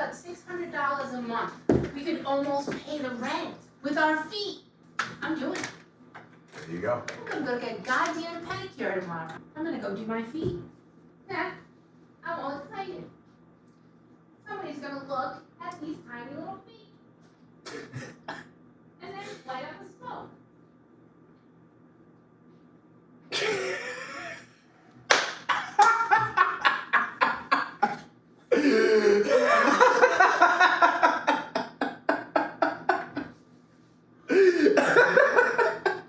got $600 a month. We could almost pay the rent with our feet. I'm doing it. There you go. I'm gonna go get a goddamn pedicure tomorrow. I'm gonna go do my feet. Yeah, I'm all excited. Somebody's gonna look at these tiny little feet. And then light up the smoke.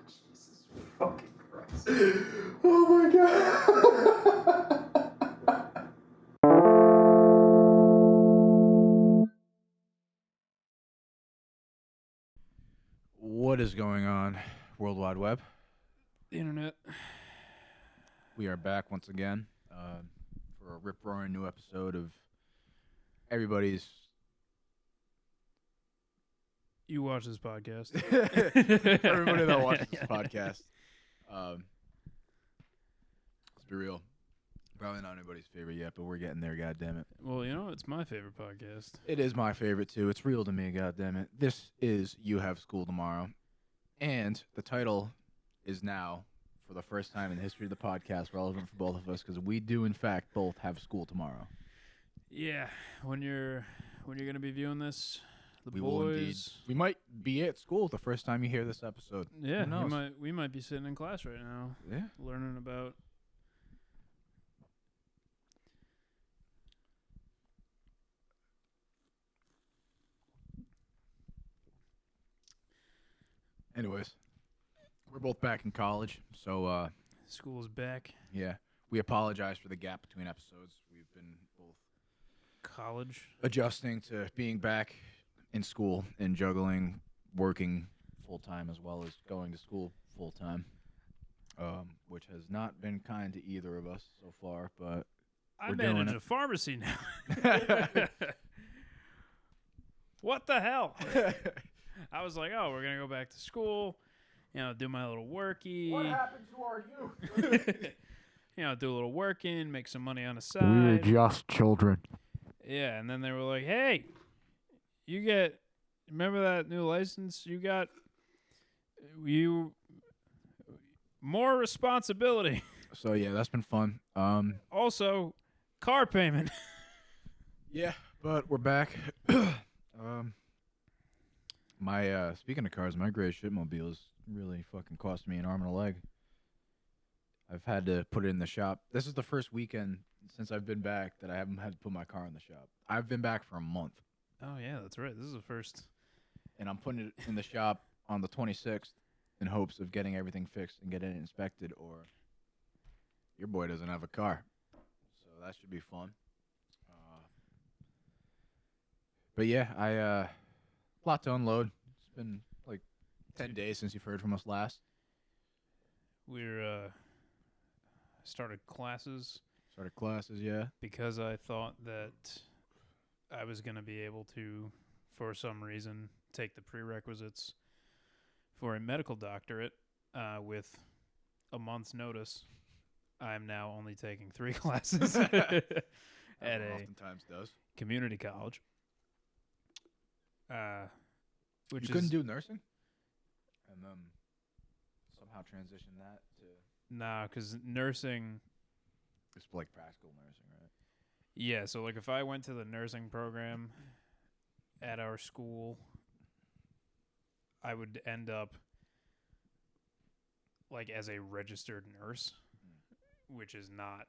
Jesus fucking Christ. Oh my God. What is going on, World Wide Web? The internet. We are back once again for a rip-roaring new episode of everybody's... You watch this podcast. For everybody that watches this podcast. Let's be real. Probably not anybody's favorite yet, but we're getting there, goddammit. Well, you know, it's my favorite podcast. It is my favorite, too. It's real to me, goddammit. This is You Have School Tomorrow. And the title is now, for the first time in the history of the podcast, relevant for both of us, because we do, in fact, both have school tomorrow. Yeah, when you're gonna be viewing this, We will indeed. We might be at school the first time you hear this episode. Yeah, Who knows? we might be sitting in class right now, Yeah. learning about. Anyways, we're both back in college, so School's back. yeah, we apologize for the gap between episodes. We've been both College. adjusting to being back in school and juggling working full-time as well as going to school full-time, which has not been kind to either of us so far, but I we're doing manage it. a pharmacy now. What the hell? I was like, oh, we're gonna go back to school, do my little worky. What happened to our youth? Do a little working, make some money on the side. just children. Yeah, and then they were like, hey, remember that new license you got? More responsibility. So yeah, that's been fun. Also, car payment. Yeah, but we're back. My speaking of cars, my gray shitmobile is really fucking cost me an arm and a leg. I've had to put it in the shop. This is the first weekend since I've been back that I haven't had to put my car in the shop. I've been back for a month, Oh, yeah, that's right. This is the first. and I'm putting it in the shop on the 26th in hopes of getting everything fixed and getting it inspected, or your boy doesn't have a car. So that should be fun. But yeah, a lot to unload. It's been like 10 days since you've heard from us last. We're started classes Started classes, yeah. because I thought that I was going to be able to, for some reason, take the prerequisites for a medical doctorate with a month's notice. I'm now only taking 3 classes at a Oftentimes does. community college. Which You is couldn't do nursing? And then somehow transition that to... nah, because nursing. It's like practical nursing, right? Yeah, so like if I went to the nursing program at our school, I would end up like as a registered nurse, which is not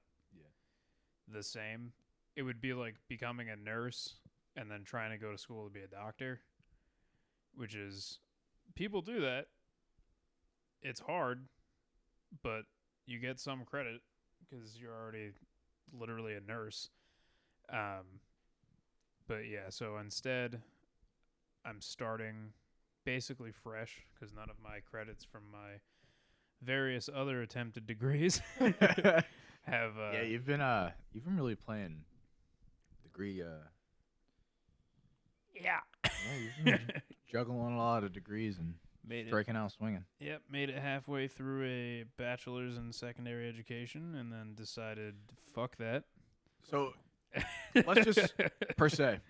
the same. It would be like becoming a nurse and then trying to go to school to be a doctor, which is, people do that. It's hard, but you get some credit because you're already literally a nurse. But yeah, so instead, I'm starting basically fresh because none of my credits from my various other attempted degrees have. Yeah, you've been really playing degree. Yeah. You've been juggling a lot of degrees and striking out swinging. Yep, made it halfway through a bachelor's in secondary education and then decided, fuck that. So let's just per se.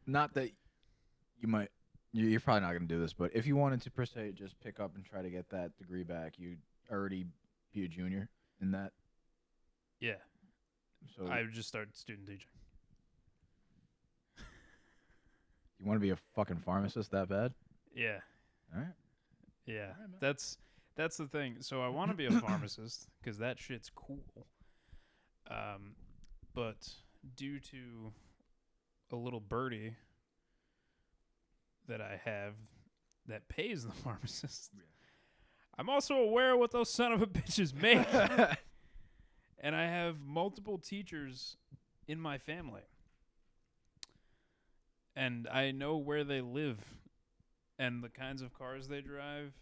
not that you might. You're probably not going to do this, but if you wanted to per se just pick up and try to get that degree back, you'd already be a junior in that. Yeah. So I would just start student teaching. you want to be a fucking pharmacist that bad? Yeah. All right. Yeah. All right, man. That's the thing. So I want to be a pharmacist because that shit's cool. But due to a little birdie that I have that pays the pharmacist, I'm also aware of what those son of a bitches make. And I have multiple teachers in my family. And I know where they live and the kinds of cars they drive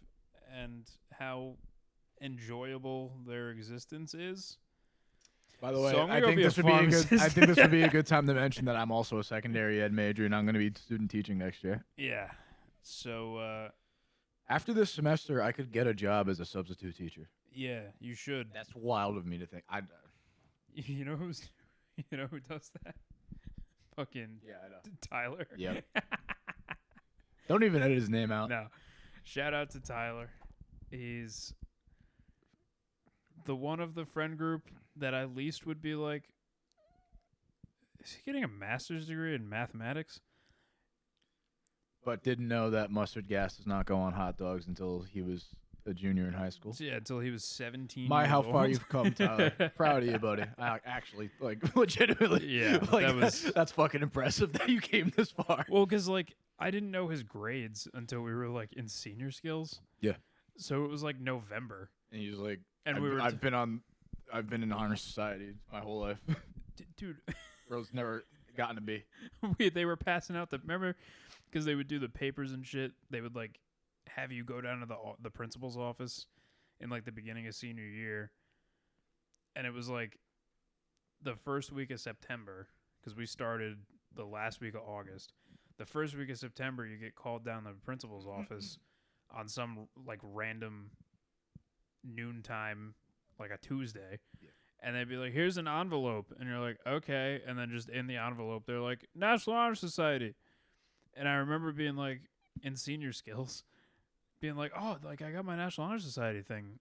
and how enjoyable their existence is. By the way, So I'm I gonna go think be a this would be a good. pharmacist. I think this would be a good time to mention that I'm also a secondary ed major, and I'm going to be student teaching next year. Yeah. So, After this semester, I could get a job as a substitute teacher. yeah, you should. That's wild of me to think. You know who does that? Fucking Yeah, I know. Tyler. Yep. Don't even edit his name out. No. Shout out to Tyler. He's the one of the friend group that I least would be like, is he getting a master's degree in mathematics? But didn't know that mustard gas does not go on hot dogs until he was a junior in high school. Yeah, until he was 17 My, years how old. far you've come, Tyler. Proud of you, buddy. I actually, legitimately. Yeah, that's fucking impressive that you came this far. Well, because, I didn't know his grades until we were, in senior skills. Yeah. So it was, November. And he was like, And I've been in honor society my whole life. Dude. Bro's never gotten to be. They were passing out remember, because they would do the papers and shit. They would have you go down to the principal's office in the beginning of senior year, and it was the first week of September because we started the last week of August. The first week of September, you get called down to the principal's office on some random noontime, a Tuesday. Yeah. And they'd be like, here's an envelope. And you're like, okay. And then just in the envelope, they're like, National Honor Society. And I remember being in senior skills, being like, oh, I got my National Honor Society thing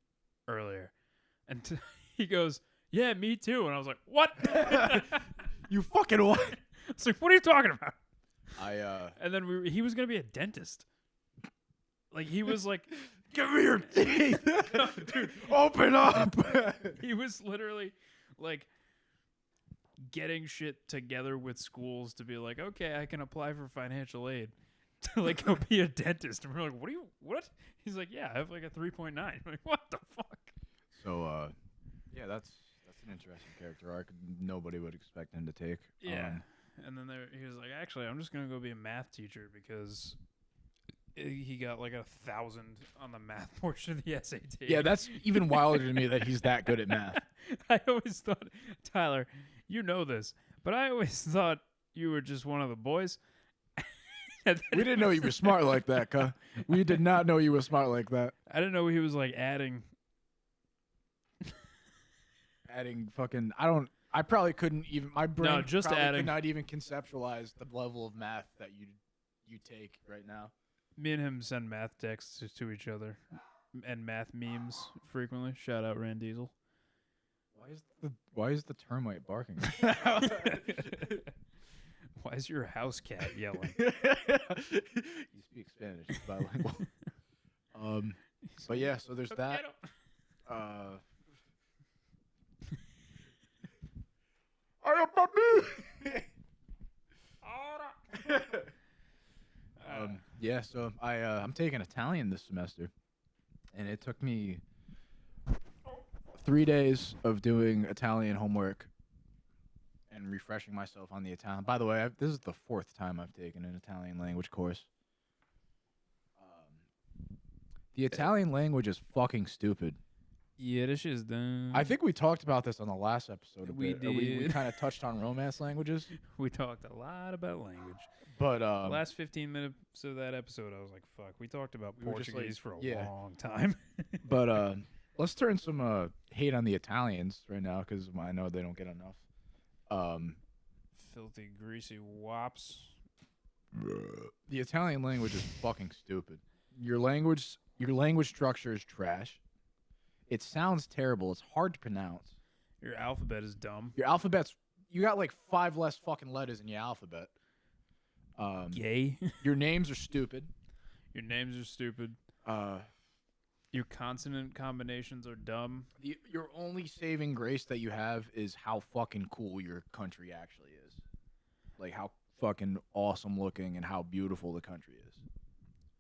earlier. And he goes, yeah, me too. And I was like, what? You fucking what? I was like, what are you talking about? And then he was going to be a dentist. He was like, give me your teeth. Dude, open up. He was literally getting shit together with schools to be like, okay, I can apply for financial aid to go be a dentist. And we're like, what? He's like, yeah, I have a 3.9. I'm like, what the fuck? So, yeah, that's an interesting character arc. Nobody would expect him to take. Yeah. And then he was like, actually, I'm just going to go be a math teacher because he got 1,000 on the math portion of the SAT. Yeah, that's even wilder to me that he's that good at math. I always thought, Tyler, you know this, but I always thought you were just one of the boys. We didn't know you were smart like that, cuh. We did not know you were smart like that. I didn't know he was adding fucking, I probably couldn't even, my brain just probably adding. could not even conceptualize the level of math that you take right now. Me and him send math texts to each other and math memes frequently. Shout out Rand Diesel. Why is the termite barking? Why is your house cat yelling? You speak Spanish, it's bilingual. But yeah, so there's that. Yeah, so I'm taking Italian this semester, and it took me 3 days of doing Italian homework and refreshing myself on the Italian. By the way, this is the 4th time I've taken an Italian language course. The Italian language is fucking stupid. Yeah, this is dumb. I think we talked about this on the last episode. We did. We did. kind of touched on romance languages. We talked a lot about language. But last 15 minutes of that episode, I was like, fuck, we talked about We were just Portuguese for a yeah. long time. But let's turn some hate on the Italians right now because I know they don't get enough. Filthy, greasy wops. The Italian language is fucking stupid. Your language structure is trash. It sounds terrible. It's hard to pronounce. Your alphabet is dumb. Your alphabet's you got like 5 less fucking letters in your alphabet. Gay. Your names are stupid. Your names are stupid. Your consonant combinations are dumb. Your only saving grace that you have is how fucking cool your country actually is. Like how fucking awesome looking and how beautiful the country is.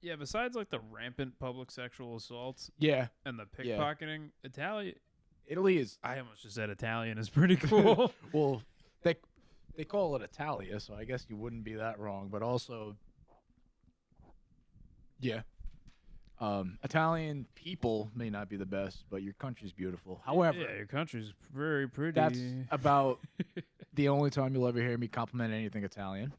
Yeah, besides like the rampant public sexual assaults Yeah. and the pickpocketing, Italy is... I almost just said Italian is pretty cool. Well, they call it Italia, so I guess you wouldn't be that wrong. But also, yeah. Italian people may not be the best, but your country's beautiful. However, yeah, your country's very pretty. that's about the only time you'll ever hear me compliment anything Italian.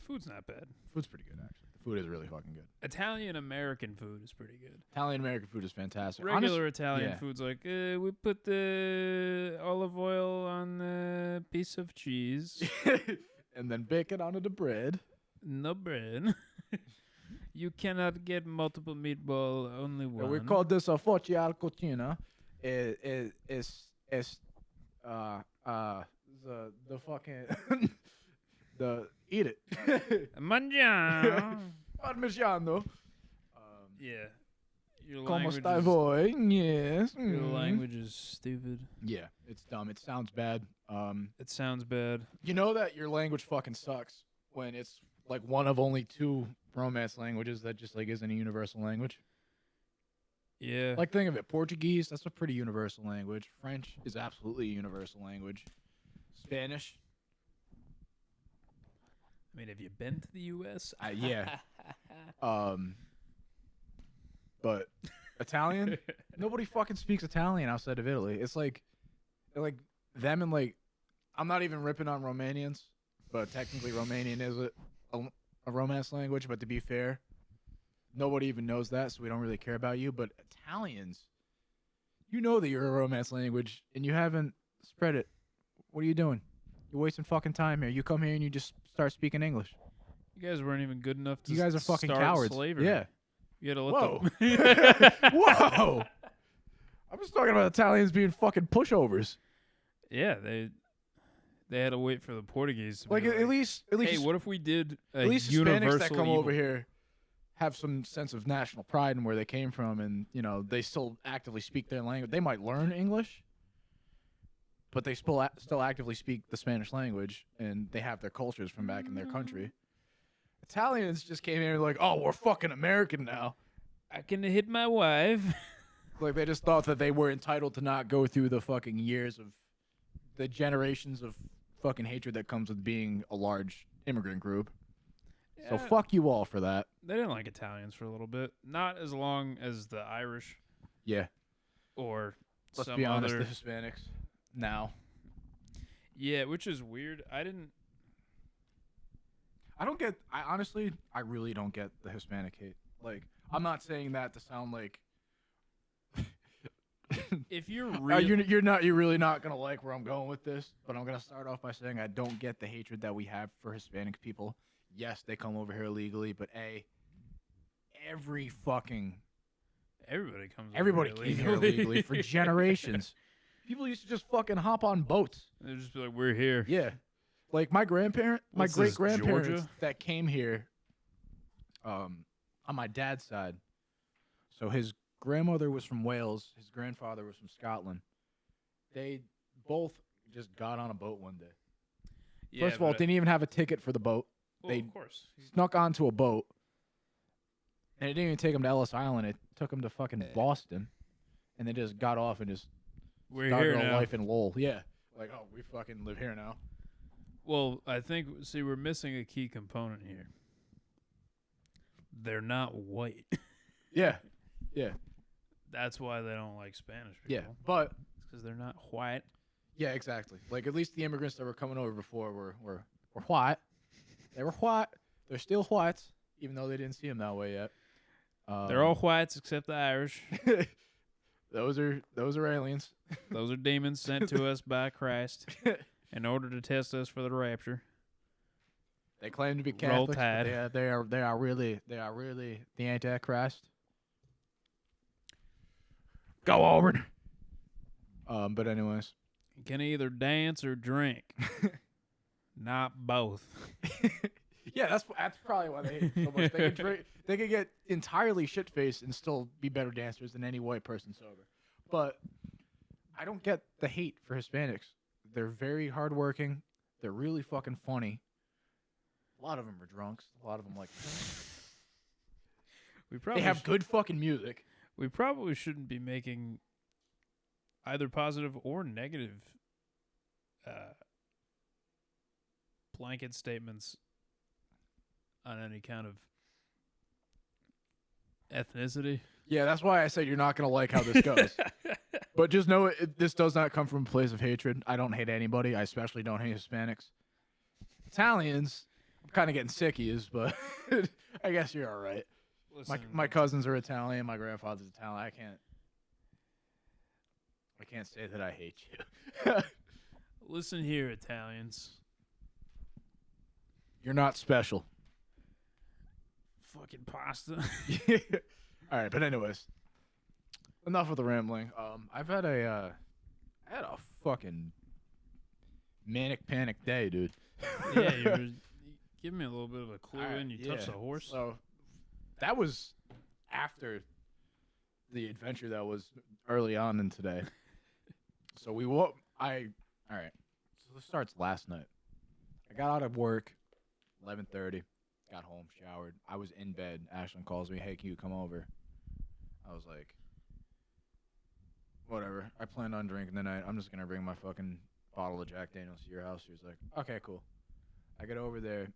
Food's not bad. Food's pretty good, actually. The food is really fucking good. Italian American food is pretty good. Italian American food is fantastic. Regular Italian food's like, we put the olive oil on the piece of cheese. And then bacon onto the bread. No bread. You cannot get multiple meatball, only one. We call this a forci al cucina. The fucking eat it. Mangiamo. Parmigiano. Yeah. Your Como language stai is, voi? Yes. your language is stupid. Yeah, it's dumb. It sounds bad. It sounds bad. You know that your language fucking sucks when it's like one of only 2 Romance languages that just like isn't a universal language. Yeah. Like think of it, Portuguese, that's a pretty universal language. French is absolutely a universal language. Spanish, I mean, have you been to the U.S.? yeah. But Italian, nobody fucking speaks Italian outside of Italy. It's like them and like, I'm not even ripping on Romanians, but technically Romanian is a Romance language. But to be fair, nobody even knows that, so we don't really care about you. But Italians, you know that you're a Romance language, and you haven't spread it. What are you doing? You're wasting fucking time here. You come here and you just start speaking English. You guys weren't even good enough to You guys are fucking start cowards. slavery. Yeah. You had to let Whoa. them. Whoa. I'm just talking about Italians being fucking pushovers. Yeah, they had to wait for the Portuguese to Like be at least hey, what if we did a at least universal Hispanics that come evil? over here have some sense of national pride in where they came from, and you know they still actively speak their language. They might learn English, but they still actively speak the Spanish language, and they have their cultures from back in their country. Italians just came here like, oh, we're fucking American now. I can hit my wife. Like they just thought that they were entitled to not go through the fucking years of the generations of fucking hatred that comes with being a large immigrant group. So Yeah. fuck you all for that. They didn't like Italians for a little bit. Not as long as the Irish Yeah. or Let's some be honest, other. the Hispanics now. Yeah, which is weird. I really don't get the Hispanic hate. Like, I'm not saying that to sound like If you're really, you're really not gonna like where I'm going with this, but I'm gonna start off by saying I don't get the hatred that we have for Hispanic people. Yes, they come over here illegally, but everybody came here illegally for generations. People used to just fucking hop on boats. They just be like, "We're here." Yeah, like my great this, grandparents Georgia? that came here, on my dad's side. So his grandmother was from Wales. His grandfather was from Scotland. They both just got on a boat one day. Yeah, First of all, but didn't even have a ticket for the boat. well, they of course. Snuck onto a boat, and it didn't even take them to Ellis Island. It took them to fucking Boston, and they just got off and just We're started here a now. life in Lowell. Yeah, like, oh, we fucking live here now. Well, I think we're missing a key component here. They're not white. Yeah, yeah, That's why they don't like Spanish people. yeah. But because they're not white. yeah, exactly. Like at least the immigrants that were coming over before were white. They were white. They're still whites, even though they didn't see them that way yet. They're all whites except the Irish. Those are aliens. Those are demons sent to us by Christ in order to test us for the rapture. They claim to be Roll Catholics. Tide. They are really the Antichrist. Go Auburn. But anyways, You can either dance or drink, not both. yeah, that's probably why they hate it so much. They could drink, they could get entirely shit faced and still be better dancers than any white person sober. But I don't get the hate for Hispanics. They're very hardworking. They're really fucking funny. A lot of them are drunks. A lot of them like. They have good fucking music. We probably shouldn't be making either positive or negative blanket statements on any kind of ethnicity. Yeah, that's why I said you're not going to like how this goes. But just know this does not come from a place of hatred. I don't hate anybody. I especially don't hate Hispanics. Italians, I'm kind of getting sickies, but I guess you're all right. Listen, My cousins are Italian. My grandfather's Italian. I can't say that I hate you. listen here, Italians. You're not special. Fucking pasta. All right, but anyways, enough of the rambling. I had a fucking manic panic day, dude. Yeah, you give me a little bit of a clue, and you touched a horse. So that was after the adventure that was early on in today. So all right. So this starts last night. I got out of work, 11:30. Got home, showered. I was in bed. Ashlyn calls me, "Hey, can you come over?" I was like, "Whatever. I planned on drinking tonight. I'm just gonna bring my fucking bottle of Jack Daniels to your house." She was like, "Okay, cool." I get over there,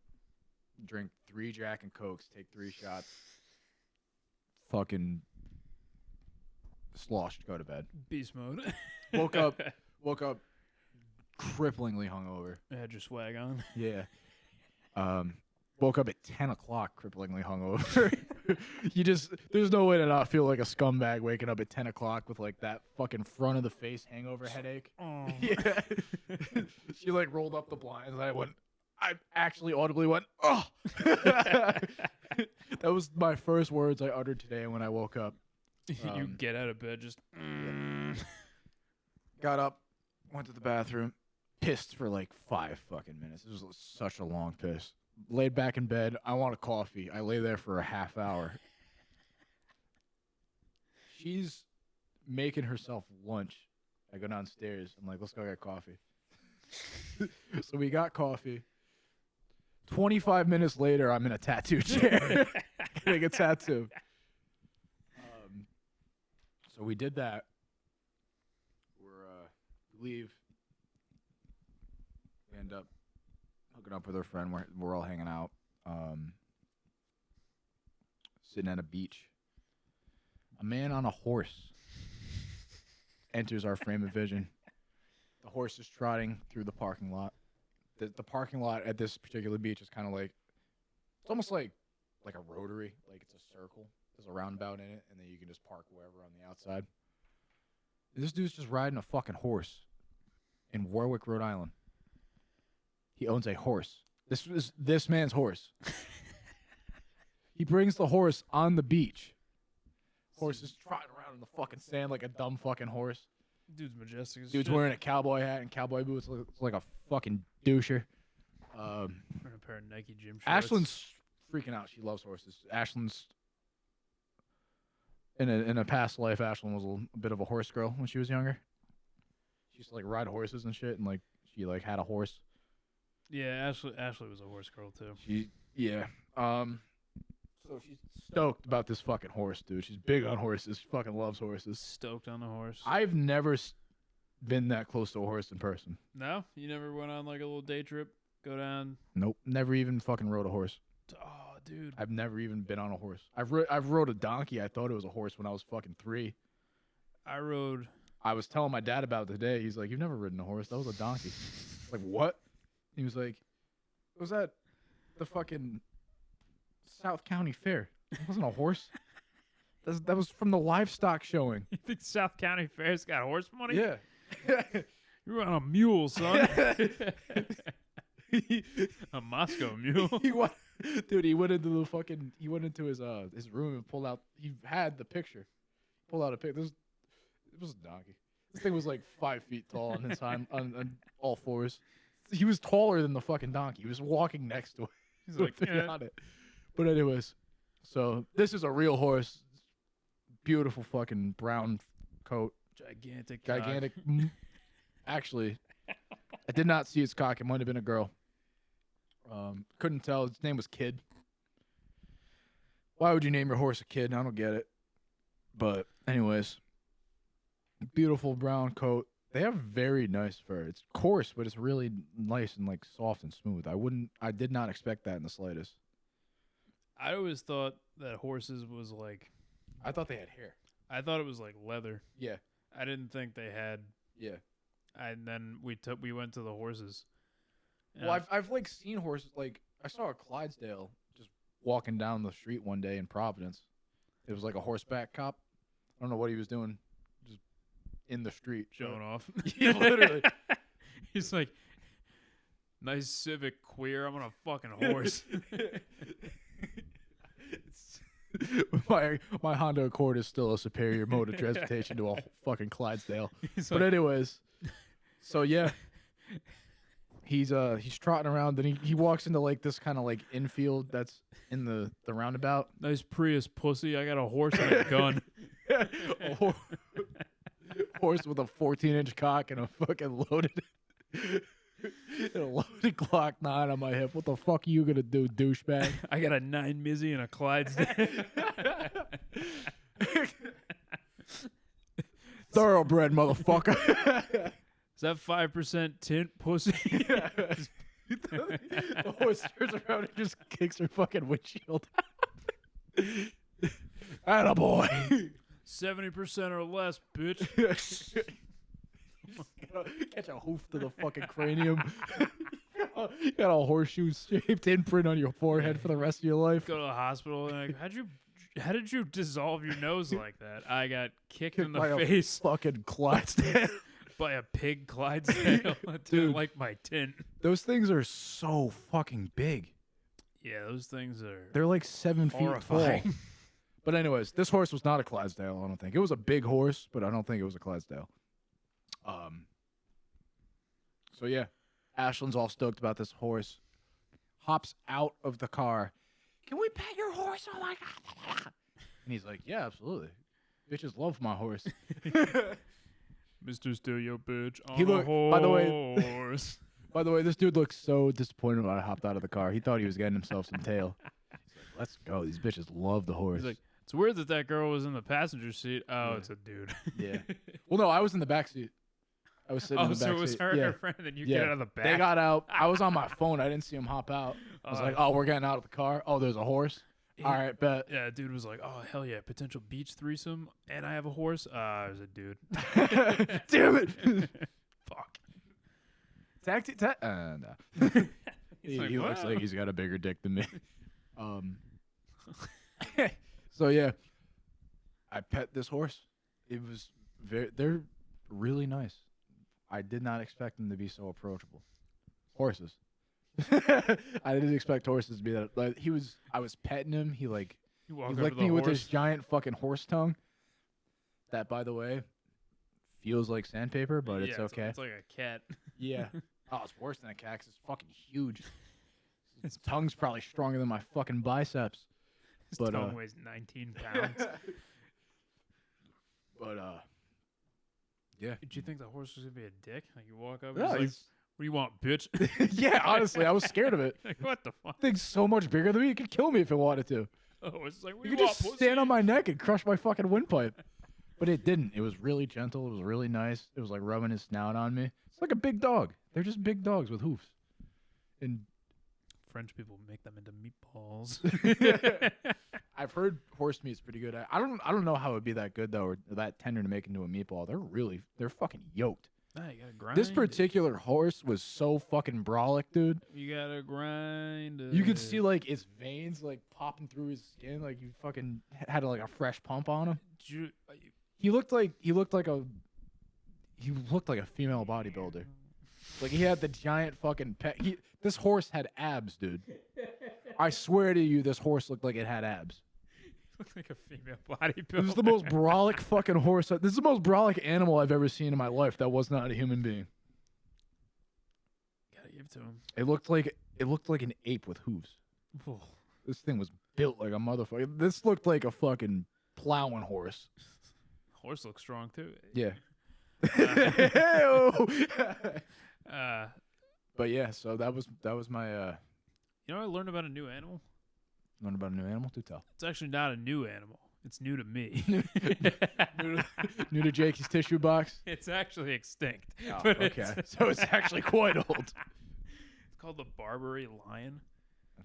drink 3 Jack and Cokes, take 3 shots, fucking sloshed, go to bed. Beast mode. Woke up cripplingly hungover. Had your swag on. Yeah. Woke up at 10 o'clock cripplingly hungover. There's no way to not feel like a scumbag waking up at 10 o'clock with like that fucking front of the face hangover headache. Oh. Yeah. She like rolled up the blinds and I actually audibly went, "Oh." That was my first words I uttered today when I woke up. You get out of bed just. Got up, went to the bathroom, pissed for like 5 fucking minutes. It was such a long piss. Laid back in bed. I want a coffee. I lay there for a half hour. She's making herself lunch. I go downstairs. I'm like, "Let's go get coffee." So we got coffee. 25 minutes later, I'm in a tattoo chair getting a tattoo. So we did that. We leave. We end up hooking up with her friend. We're all hanging out, sitting at a beach. A man on a horse enters our frame of vision. The horse is trotting through the parking lot. The parking lot at this particular beach is kind of like, it's almost like a rotary, like it's a circle. There's a roundabout in it, and then you can just park wherever on the outside. This dude's just riding a fucking horse in Warwick, Rhode Island. He owns a horse. This is this man's horse. He brings the horse on the beach. Horse is trotting around in the fucking sand like a dumb fucking horse. Dude's majestic as Dude's shit. wearing a cowboy hat and cowboy boots. Looks like a fucking doucher. Wearing a pair of Nike gym shorts. Ashlyn's freaking out. She loves horses. Ashlyn's in a past life. Ashlyn was a bit of a horse girl when she was younger. She used to like ride horses and shit, and like she like had a horse. Yeah, Ashley was a horse girl too. So she's stoked about this fucking horse, dude. She's big on horses. She fucking loves horses. Stoked on the horse. I've never been that close to a horse in person. No? You never went on like a little day trip? Go down? Nope. Never even fucking rode a horse. Oh, dude. I've never even been on a horse. I've rode a donkey. I thought it was a horse when I was fucking 3. I was telling my dad about it today. He's like, "You've never ridden a horse. That was a donkey." Like, what? He was like, "Was that the fucking South County Fair? It wasn't a horse. That was from the livestock showing." You think South County Fair's got horse money? Yeah. You're on a mule, son. A Moscow Mule. Dude, he went into his room and pulled out. He had the picture. Pulled out a picture. It was a donkey. This thing was like 5 feet tall on his on all fours. He was taller than the fucking donkey. He was walking next to it. He's like, on it. But anyways, so this is a real horse. Beautiful fucking brown coat. Gigantic. Actually, I did not see its cock. It might have been a girl. Couldn't tell. Its name was Kid. Why would you name your horse a Kid? I don't get it. But anyways, beautiful brown coat. They have very nice fur. It's coarse, but it's really nice and like soft and smooth. I did not expect that in the slightest. I always thought that horses was like. I thought they had hair. I thought it was like leather. Yeah. I didn't think they had. Yeah. And then we went to the horses. Well, I've like seen horses. Like I saw a Clydesdale just walking down the street one day in Providence. It was like a horseback cop. I don't know what he was doing, just in the street showing off. Yeah, literally. He's like, nice Civic queer. I'm on a fucking horse. My Honda Accord is still a superior mode of transportation to a fucking Clydesdale. But like, anyways, so yeah, he's trotting around. Then he walks into like this kind of like infield that's in the roundabout. Nice Prius pussy. I got a horse and a gun. A horse with a 14-inch cock and a fucking loaded Glock 9 on my hip. What the fuck are you gonna do, douchebag? I got a 9 Mizzy and a Clydesdale. Thoroughbred, motherfucker. Is that 5% tint, pussy? The horse turns around and just kicks her fucking windshield. Attaboy. 70% or less, bitch. Catch a hoof to the fucking cranium. You got a horseshoe-shaped imprint on your forehead for the rest of your life. Go to the hospital and like, how did you dissolve your nose like that? I got kicked in the by face. A fucking Clydesdale. By a pig Clydesdale. I didn't like my tint. Those things are so fucking big. Yeah, those things are. They're like 7 feet tall. But anyways, this horse was not a Clydesdale, I don't think. It was a big horse, but I don't think it was a Clydesdale. So yeah, Ashlyn's all stoked about this horse. Hops out of the car. Can we pet your horse? Oh my god! And he's like, yeah, absolutely. Bitches love my horse. Mr. Steal Your Bitch on He looked, a horse. By the way, this dude looks so disappointed when I hopped out of the car. He thought he was getting himself some tail. He's like, let's go. These bitches love the horse. He's like, it's weird that girl was in the passenger seat. Oh, yeah. It's a dude. Yeah. Well, no, I was in the back seat. I was sitting in the back seat. Oh, so it was her and her friend, and then you get out of the back. They got out. I was on my phone. I didn't see him hop out. I was like, oh, we're getting out of the car. Oh, there's a horse. All right, bet. Yeah, dude was like, oh, hell yeah, potential beach threesome, and I have a horse. There's a dude. Damn it. Fuck. No. He looks like he's got a bigger dick than me. So, yeah, I pet this horse. It was they're really nice. I did not expect them to be so approachable. Horses. I didn't expect horses to be that. Like, I was petting him. He licked me with his giant fucking horse tongue. That, by the way, feels like sandpaper, but it's okay. It's like a cat. Yeah. Oh, it's worse than a cat 'cause it's fucking huge. His tongue's probably stronger than my fucking biceps. His tongue weighs 19 pounds. But yeah. Did you think the horse was gonna be a dick? Like you walk up, and No, like, what do you want, bitch? Yeah, honestly, I was scared of it. Like, what the fuck? Thing's so much bigger than me. It could kill me if it wanted to. Oh, it's like, You could just stand on my neck and crush my fucking windpipe. But it didn't. It was really gentle. It was really nice. It was like rubbing his snout on me. It's like a big dog. They're just big dogs with hoofs. And French people make them into meatballs. I've heard horse meat's pretty good. I don't know how it would be that good though, or that tender to make into a meatball. They're fucking yoked. Nah, you gotta grind. This particular horse was so fucking brolic, dude. You gotta grind. You could see like its veins like popping through his skin, like he fucking had like a fresh pump on him. He looked like a female bodybuilder. Like he had the giant fucking pet. This horse had abs, dude. I swear to you, this horse looked like it had abs. Looked like a female bodybuilder. It was the most brolic fucking horse. This is the most brolic animal I've ever seen in my life. That was not a human being. Gotta give it to him. It looked like an ape with hooves. Ooh. This thing was built like a motherfucker. This looked like a fucking plowing horse. Horse looks strong too. Yeah. But yeah, so that was my You know, I learned about a new animal. learn about a new animal. Do tell. It's actually not a new animal. It's new to me. New to Jakey's tissue box. It's actually extinct. Oh, but okay, so it's actually quite old. It's called the Barbary lion.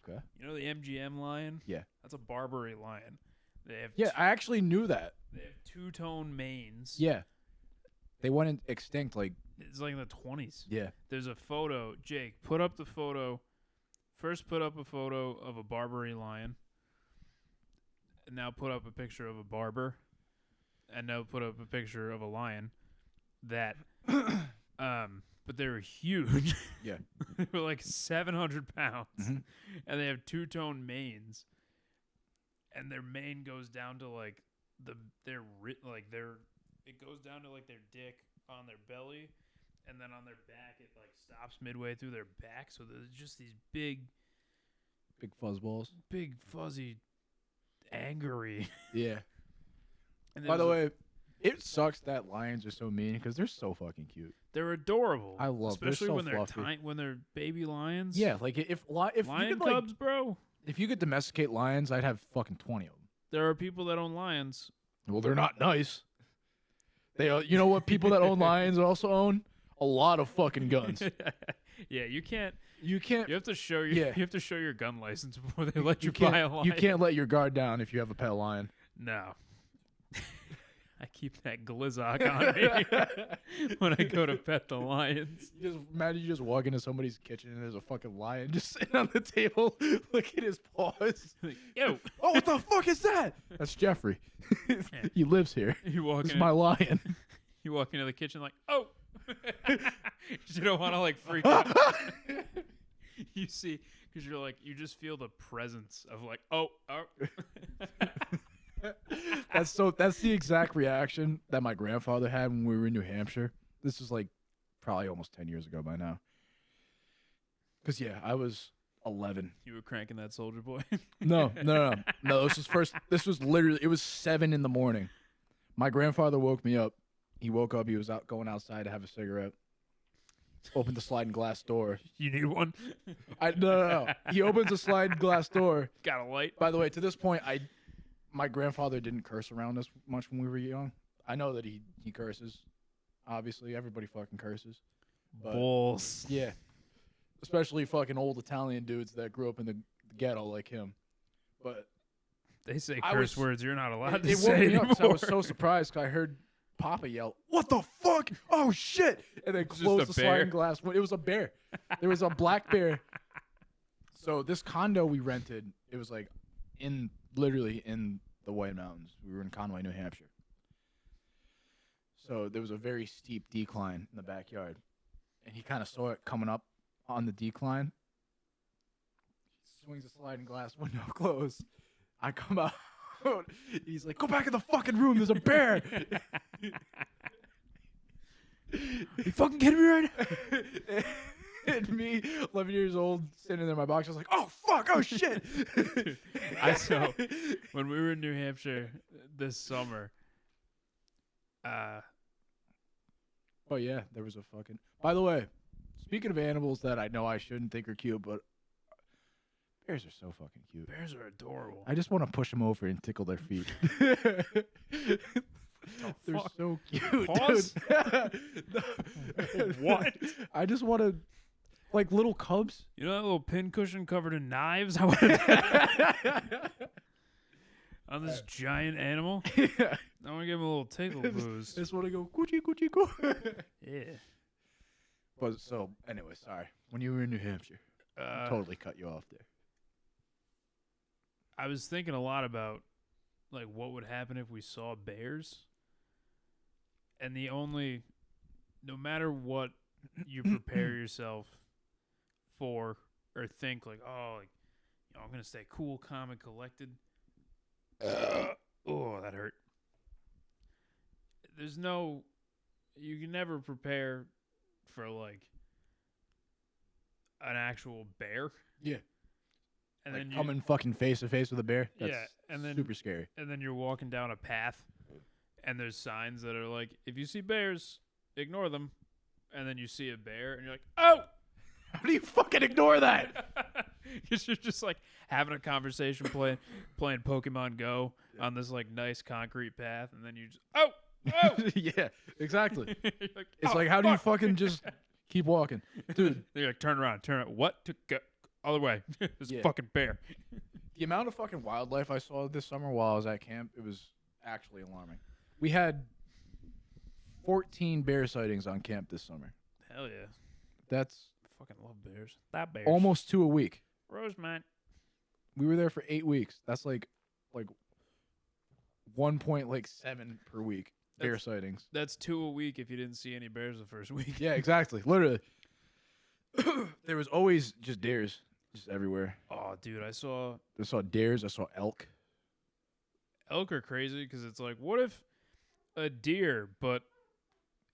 Okay. You know the MGM lion? Yeah. That's a Barbary lion. They have Yeah, I actually knew that. they have two-tone manes. Yeah. They went extinct like. It's like in the 20s. Yeah. There's a photo. Jake, put up the photo. First put up a photo of a Barbary lion. And now put up a picture of a barber. And now put up a picture of a lion. That but they were huge. Yeah. They were like 700 pounds. Mm-hmm. And they have two-tone manes. And their mane goes down to like it goes down to like their dick on their belly, and then on their back it like stops midway through their back. So there's just these big fuzzballs. big fuzzy angry. Yeah. And By the way, it sucks that lions are so mean because they're so fucking cute. they're adorable. I love, especially they're so when they're fluffy. when they're baby lions. Yeah, like if lion you could, cubs, bro. if you could domesticate lions, I'd have fucking 20 of them. There are people that own lions. Well, they're not nice. They, you know what? People that own lions also own a lot of fucking guns. Yeah, you can't. You can't. You have to show your. Yeah. You have to show your gun license before they let you, can't, buy a lion. You can't let your guard down if you have a pet lion. No. I keep that glizzock on me when I go to pet the lions. You just imagine you just walk into somebody's kitchen and there's a fucking lion just sitting on the table, look at his paws. Like, yo, Oh, what the fuck is that? That's Jeffrey. He lives here. you walk This is in. my lion. You walk into the kitchen like, oh, you don't want to like freak out. You see, because you're like, you just feel the presence of like, oh. That's the exact reaction that my grandfather had when we were in New Hampshire. This was like probably almost 10 years ago by now. Cause yeah, I was 11. You were cranking that Soldier Boy. No. This was literally, it was 7 a.m. My grandfather woke me up. He woke up. He was out going outside to have a cigarette. Opened the sliding glass door. You need one. No. He opens the sliding glass door. Got a light. By the way, to this point, my grandfather didn't curse around us much when we were young. I know that he curses. Obviously, everybody fucking curses. But, Bulls. yeah. Especially fucking old Italian dudes that grew up in the ghetto like him. But They say I curse was- words you're not allowed to it say woke me up 'cause I was anymore. so surprised because I heard Papa yell, "What the fuck? Oh shit!" And then Just closed a the bear? sliding glass. It was a bear. There was a black bear. So this condo we rented, it was like literally in the White Mountains. We were in Conway, New Hampshire. So there was a very steep decline in the backyard. And he kind of saw it coming up on the decline. He swings the sliding glass window closed. I come out. He's like, "Go back in the fucking room. There's a bear." You fucking kidding me right now? And me, 11 years old, sitting there in my box, I was like, "Oh fuck! Oh shit!" I saw when we were in New Hampshire this summer. Oh yeah, there was a fucking. By the way, speaking of animals that I know I shouldn't think are cute, but bears are so fucking cute. Bears are adorable. I just want to push them over and tickle their feet. They're fuck? so cute, Paws? dude. What? I just want to, like little cubs. You know that little pin cushion covered in knives? I want to on this giant animal. Yeah. I want to give him a little tickle booze. Just want to go coochie coochie coo. Yeah. But so anyway, sorry. When you were in New Hampshire, totally cut you off there. I was thinking a lot about like what would happen if we saw bears. And no matter what you prepare yourself for or think like, oh, like, I'm gonna stay cool, calm, and collected. Oh, that hurt. You can never prepare for like an actual bear. Yeah. And like then coming fucking face to face with a bear. That's and then super scary. And then you're walking down a path, and there's signs that are like, if you see bears, ignore them. And then you see a bear, and you're like, oh! How do you fucking ignore that? Because you're just like having a conversation, playing Pokemon Go on this like nice concrete path, and then you just oh. Yeah, exactly. Like, It's like, how do you fucking just keep walking, dude? You're like, turn around. What? To go other way? This fucking bear. The amount of fucking wildlife I saw this summer while I was at camp, it was actually alarming. We had 14 bear sightings on camp this summer. Hell yeah. That's Fucking love bears. That bears. almost 2 a week. Rosemont. We were there for 8 weeks. That's like 1.7 per week. Bear sightings. That's 2 a week if you didn't see any bears the first week. Yeah, exactly. Literally. There was always just deers just everywhere. Oh, dude, I saw deers. I saw elk. elk are crazy because it's like, what if a deer, but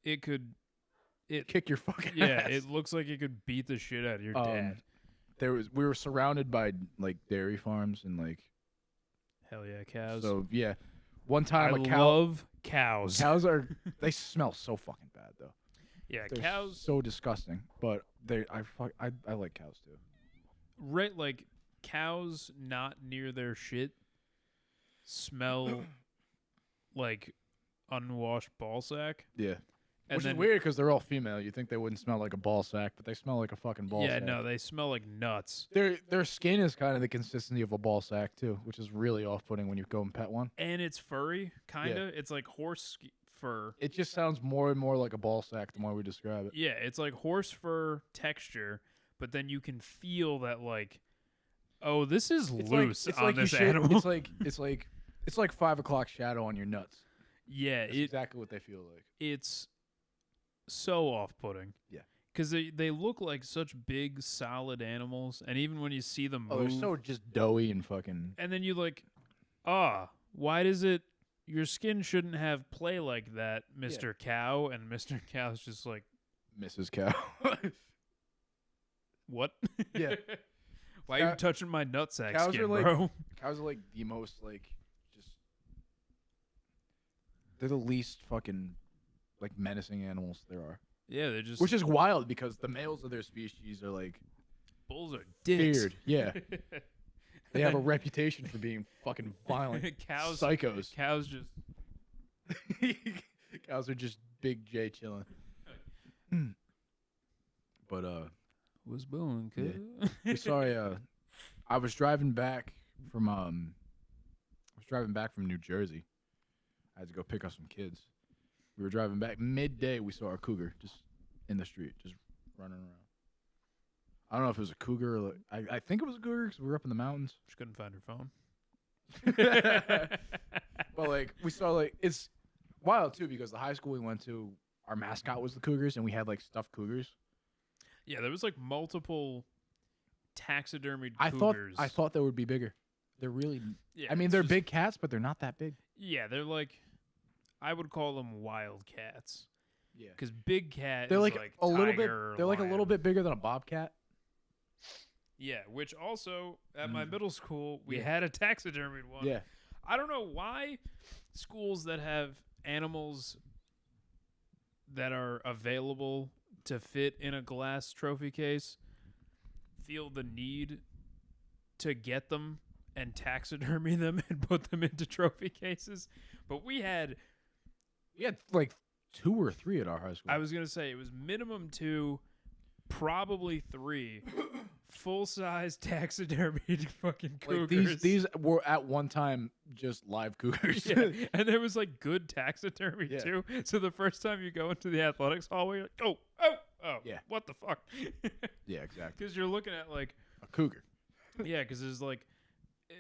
it could Kick your fucking yeah, ass. it looks like it could beat the shit out of your dad. We were surrounded by like dairy farms and like Hell yeah, cows. so yeah. One time I a cow love cows. cows are they smell so fucking bad though. Yeah, They're cows. so disgusting, but I like cows too. Right, like cows not near their shit smell like unwashed ball sack. Yeah. And Which then, is weird because they're all female. You think they wouldn't smell like a ball sack, but they smell like a fucking ball yeah, sack. no, they smell like nuts. Their skin is kind of the consistency of a ball sack too, which is really off-putting when you go and pet one. And it's furry, kind of. It's like horse fur. It just sounds more and more like a ball sack the more we describe it. Yeah, it's like horse fur texture, but then you can feel that like, oh, this is loose on this animal. It's like 5 o'clock shadow on your nuts. Yeah, That's exactly what they feel like. It's so off-putting. Yeah. Because they look like such big, solid animals, and even when you see them move, Oh, they're so just doughy and fucking. and then you like, why does it? Your skin shouldn't have play like that, Mr. Cow, and Mr. Cow's just like, Mrs. Cow. what? Yeah. Why are you touching my nutsack cows skin, are like- bro? Cows are like the most like just. They're the least fucking like menacing animals there are. Yeah, they're just Which is wild because the males of their species are like bulls are dicks. feared. Yeah. They have a reputation for being fucking violent. cows, Psychos. Cows just Cows are just big J chilling. But was born. we saw I was driving back from New Jersey. I had to go pick up some kids. We were driving back midday. We saw a cougar just in the street, just running around. I don't know if it was a cougar. Or like, I think it was a cougar because we were up in the mountains. She couldn't find her phone. But like we saw it's wild too because the high school we went to, our mascot was the Cougars, and we had like stuffed cougars. Yeah, there was like multiple taxidermied I cougars. thought they would be bigger. They're really. Yeah, I mean, it's they're just- big cats, but they're not that big. Yeah, they're like, I would call them wild cats. Yeah. Because big cat They're is like a little bit. tiger or They're like a lion. little bit bigger than a bobcat. Yeah, which also at my Mm. middle school we Yeah. had a taxidermied one. Yeah. I don't know why schools that have animals that are available to fit in a glass trophy case feel the need to get them and taxidermy them and put them into trophy cases. But we had like 2 or 3 at our high school. I was gonna say it was minimum 2, probably 3 full-size taxidermied fucking cougars. like these were at one time just live cougars. Yeah, and there was like good taxidermy Yeah. too. So the first time you go into the athletics hallway, you're like, oh, Yeah. what the fuck? Yeah, exactly. Because you're looking at like, A cougar. yeah, because there's like,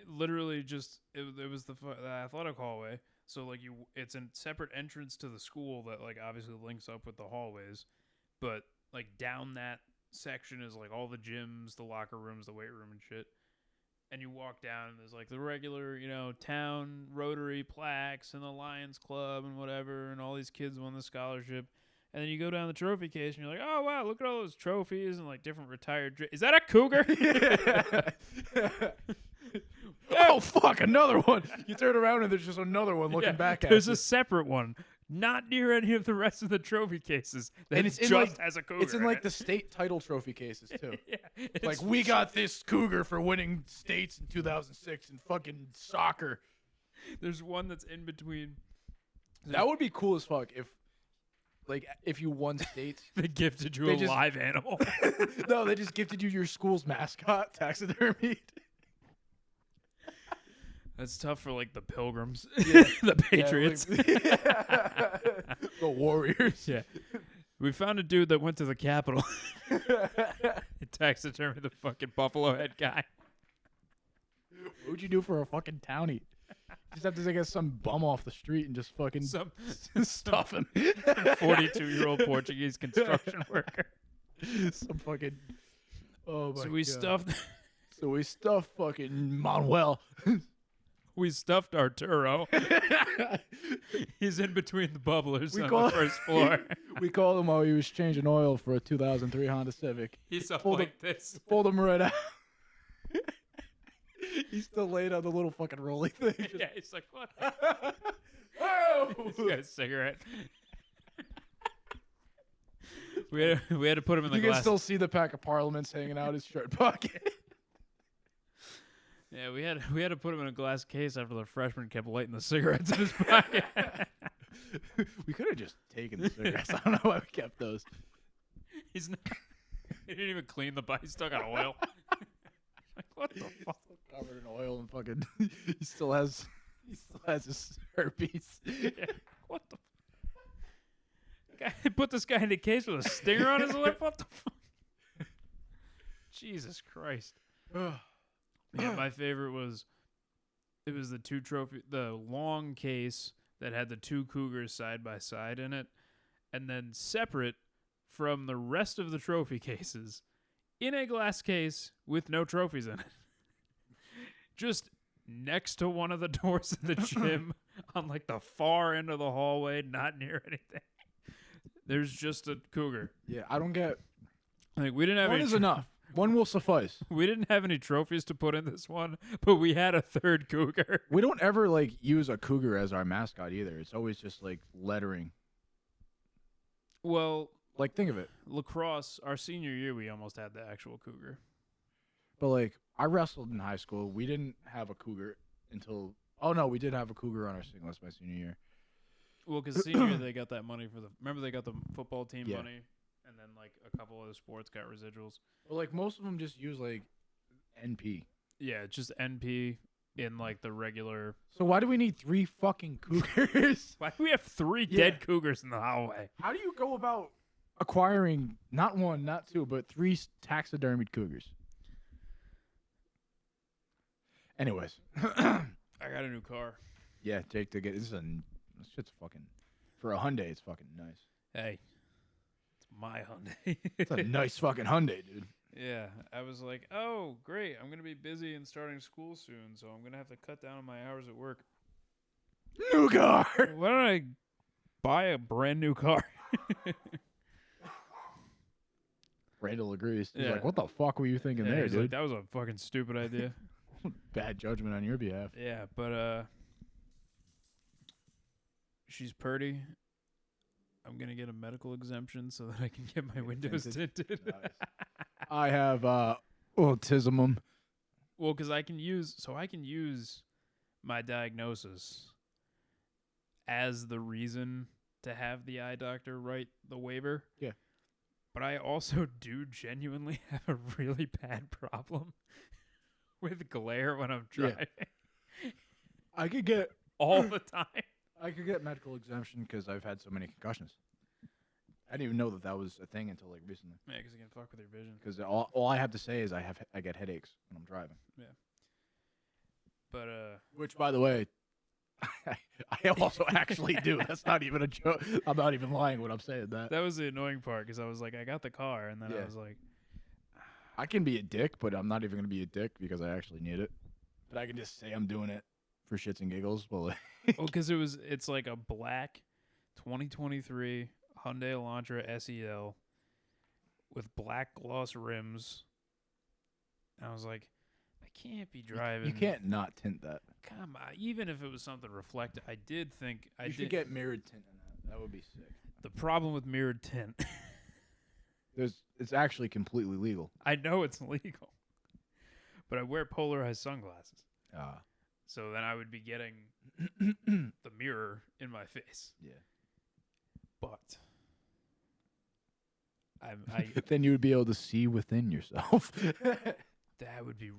literally just it was the athletic hallway. So like it's a separate entrance to the school that like obviously links up with the hallways, but like down that section is like all the gyms, the locker rooms, the weight room and shit. And you walk down and there's like the regular, town Rotary plaques and the Lions Club and whatever, and all these kids won the scholarship. And then you go down the trophy case and you're like, oh wow, look at all those trophies and like different retired. Is that a cougar? Oh fuck, another one! You turn around and there's just another one looking back at There's you. a separate one, not near any of the rest of the trophy cases. And it's just has a cougar. It's in like the state title trophy cases too. Yeah, Like we got this cougar for winning states in 2006 in fucking soccer. There's one that's in between. That would be cool as fuck if you won states. They gifted you a live animal. No, they just gifted you your school's mascot, taxidermied. That's tough for like the Pilgrims, Yeah. the Patriots, The Warriors. Yeah, we found a dude that went to the Capitol. He taxidermied the fucking buffalo head guy. What would you do for a fucking townie? Just have to get some bum off the street and just fucking stuff him. 42-year-old Portuguese construction worker. Some fucking. Oh my So we God. stuffed. So we stuffed fucking Manuel. We stuffed Arturo. He's in between the bubblers on the first floor. We called him while he was changing oil for a 2003 Honda Civic. He's up Pulled like this. Pulled him right out. He's still laid on the little fucking rolly thing. Yeah, he's like, what? Oh! He's got a cigarette. We had to put him in the You glass. can still see the pack of Parliaments hanging out his shirt pocket. Yeah, we had to put him in a glass case after the freshman kept lighting the cigarettes in his pocket. We could have just taken the cigarettes. I don't know why we kept those. He didn't even clean the bike. He still got oil. Like, what the fuck? Covered in oil and fucking. He still has his herpes. Yeah, what the? Guy put this guy in a case with a stinger on his lip. What the fuck? Jesus Christ. Yeah, my favorite was the long case that had the two cougars side by side in it, and then separate from the rest of the trophy cases in a glass case with no trophies in it. Just next to one of the doors of the gym on like the far end of the hallway, not near anything. There's just a cougar. Yeah, I don't get. Like we didn't have One any is enough. One will suffice. We didn't have any trophies to put in this one, but we had a third cougar. We don't ever use a cougar as our mascot either. It's always just lettering. Well, Think of it. lacrosse, our senior year, we almost had the actual cougar. But I wrestled in high school. We didn't have a cougar until. Oh no, we did have a cougar on our singlets my senior year. Well, because senior year they got that money for remember they got the football team Yeah. money, and then a couple other sports got residuals. Well, most of them just use NP. Yeah, it's just NP in the regular. So why do we need 3 fucking cougars? Why do we have 3 dead cougars in the hallway? How do you go about acquiring not 1, not 2, but 3 taxidermied cougars? Anyways. I got a new car. Yeah, Jake, this shit's fucking, for a Hyundai, it's fucking nice. Hey, it's my Hyundai. It's a nice fucking Hyundai, dude. Yeah, I was like, oh, great. I'm going to be busy and starting school soon, so I'm going to have to cut down on my hours at work. New car! Why don't I buy a brand new car? Randall agrees. He's Yeah. like, what the fuck were you thinking Yeah, there, he's dude? like, that was a fucking stupid idea. Bad judgment on your behalf. Yeah, but she's purty. I'm going to get a medical exemption so that I can get my windows tinted. Nice. I have autism. Well, because I can use my diagnosis as the reason to have the eye doctor write the waiver. Yeah. But I also do genuinely have a really bad problem with glare when I'm driving. I could get all the time. I could get medical exemption because I've had so many concussions. I didn't even know that was a thing until recently. Yeah, because it can fuck with your vision. Because all I have to say is I get headaches when I'm driving. Yeah. But Which, by the way, I also actually do. That's not even a joke. I'm not even lying when I'm saying that. That was the annoying part because I was like, I got the car, and then I Yeah. was like, I can be a dick, but I'm not even gonna be a dick because I actually need it. But I can just say I'm doing it for shits and giggles. But like, oh, because it's like a black 2023 Hyundai Elantra SEL with black gloss rims. And I was like, I can't be driving. you can't not tint that. Come on, even if it was something reflective, I did think I You did should get mirrored tint in that. That would be sick. the problem with mirrored tint. It's actually completely legal. I know it's legal, but I wear polarized sunglasses, Ah, so then I would be getting the mirror in my face. yeah. But I Then you would be able to see within yourself. that would be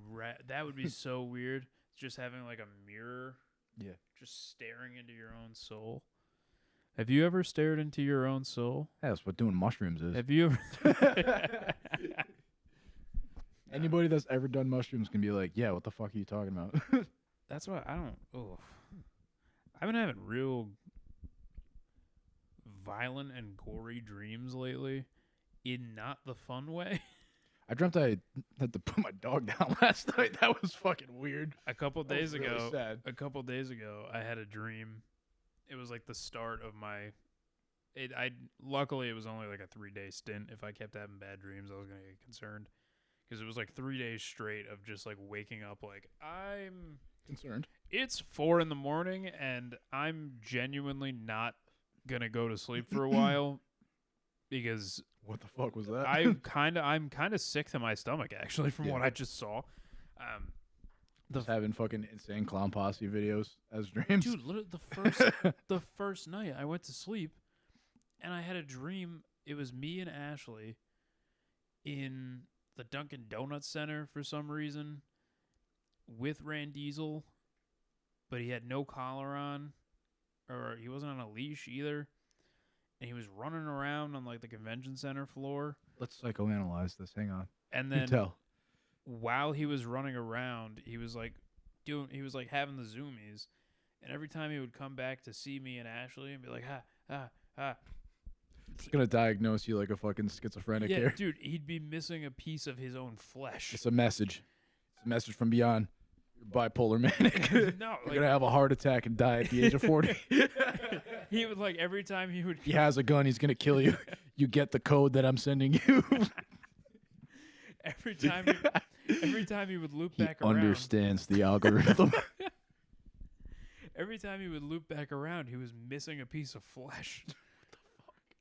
that would be so weird. Just having like a mirror, Yeah. just staring into your own soul. Have you ever stared into your own soul? Yeah, that's what doing mushrooms is. Have you ever? Anybody that's ever done mushrooms can be like, yeah, what the fuck are you talking about? That's why I don't. Oh, I've been having real violent and gory dreams lately, in not the fun way. I dreamt I had to put my dog down last night. That was fucking weird. A couple That was days really ago, sad. I had a dream. It was like the start of my. Luckily it was only like a 3-day stint. If I kept having bad dreams, I was gonna get concerned, because it was like 3 days straight of just like waking up like I'm Concerned. It's 4 a.m. and I'm genuinely not gonna go to sleep for a while because What the fuck was that? I'm kind of sick to my stomach actually from Yeah. what I just saw. Just having fucking insane clown posse videos as dreams. Dude, literally the first night I went to sleep and I had a dream. It was me and Ashley in the Dunkin' Donuts Center for some reason with Rand Diesel, but he had no collar on, or he wasn't on a leash either, and he was running around on like the convention center floor. Let's psychoanalyze this. Hang on. And You then tell. while he was running around, he was like having the zoomies, and every time he would come back to see me and Ashley and be like, It's gonna diagnose you like a fucking schizophrenic yeah, here. dude, he'd be missing a piece of his own flesh. It's a message. It's a message from beyond. You're bipolar manic. No, You're gonna have a heart attack and die at the age of 40. he would like every time he would. He has a gun. He's gonna kill you. You get the code that I'm sending you. every time he would loop He back around. understands the algorithm. Every time he would loop back around, he was missing a piece of flesh.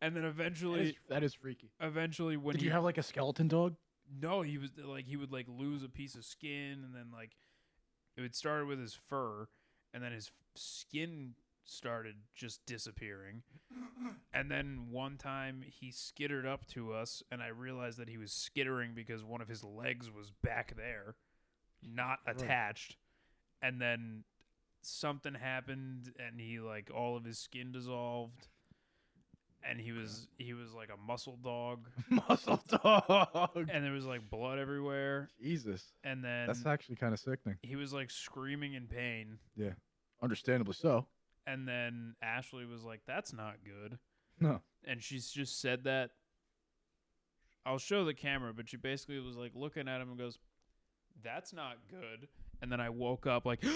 And then eventually, that is freaky. Eventually, when Did you have like a skeleton dog? No, he would like lose a piece of skin, and then like it would start with his fur, and then his skin started just disappearing. And then one time he skittered up to us, and I realized that he was skittering because one of his legs was back there, not attached. And then something happened, and he like all of his skin dissolved. And he was like a muscle dog. Muscle dog. And there was like blood everywhere. Jesus. And then That's actually kind of sickening. he was like screaming in pain. Yeah. Understandably so. And then Ashley was like, "That's not good." No. And she's just said that. I'll show the camera, but she basically was like looking at him and goes, "That's not good." And then I woke up like, Yeah.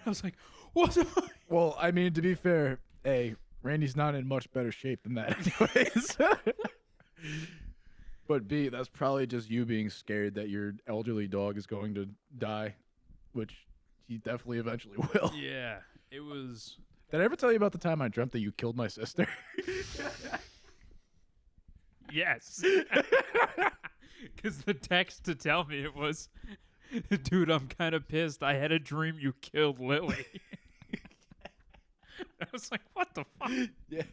I was like, "What the fuck?" Well, I mean, to be fair, Randy's not in much better shape than that anyways. But B, that's probably just you being scared that your elderly dog is going to die, which he definitely eventually will. Yeah, it was. Did I ever tell you about the time I dreamt that you killed my sister? Yes. Because the text to tell me it was, "Dude, I'm kind of pissed. I had a dream you killed Lily." I was like, "What the fuck?" Yeah.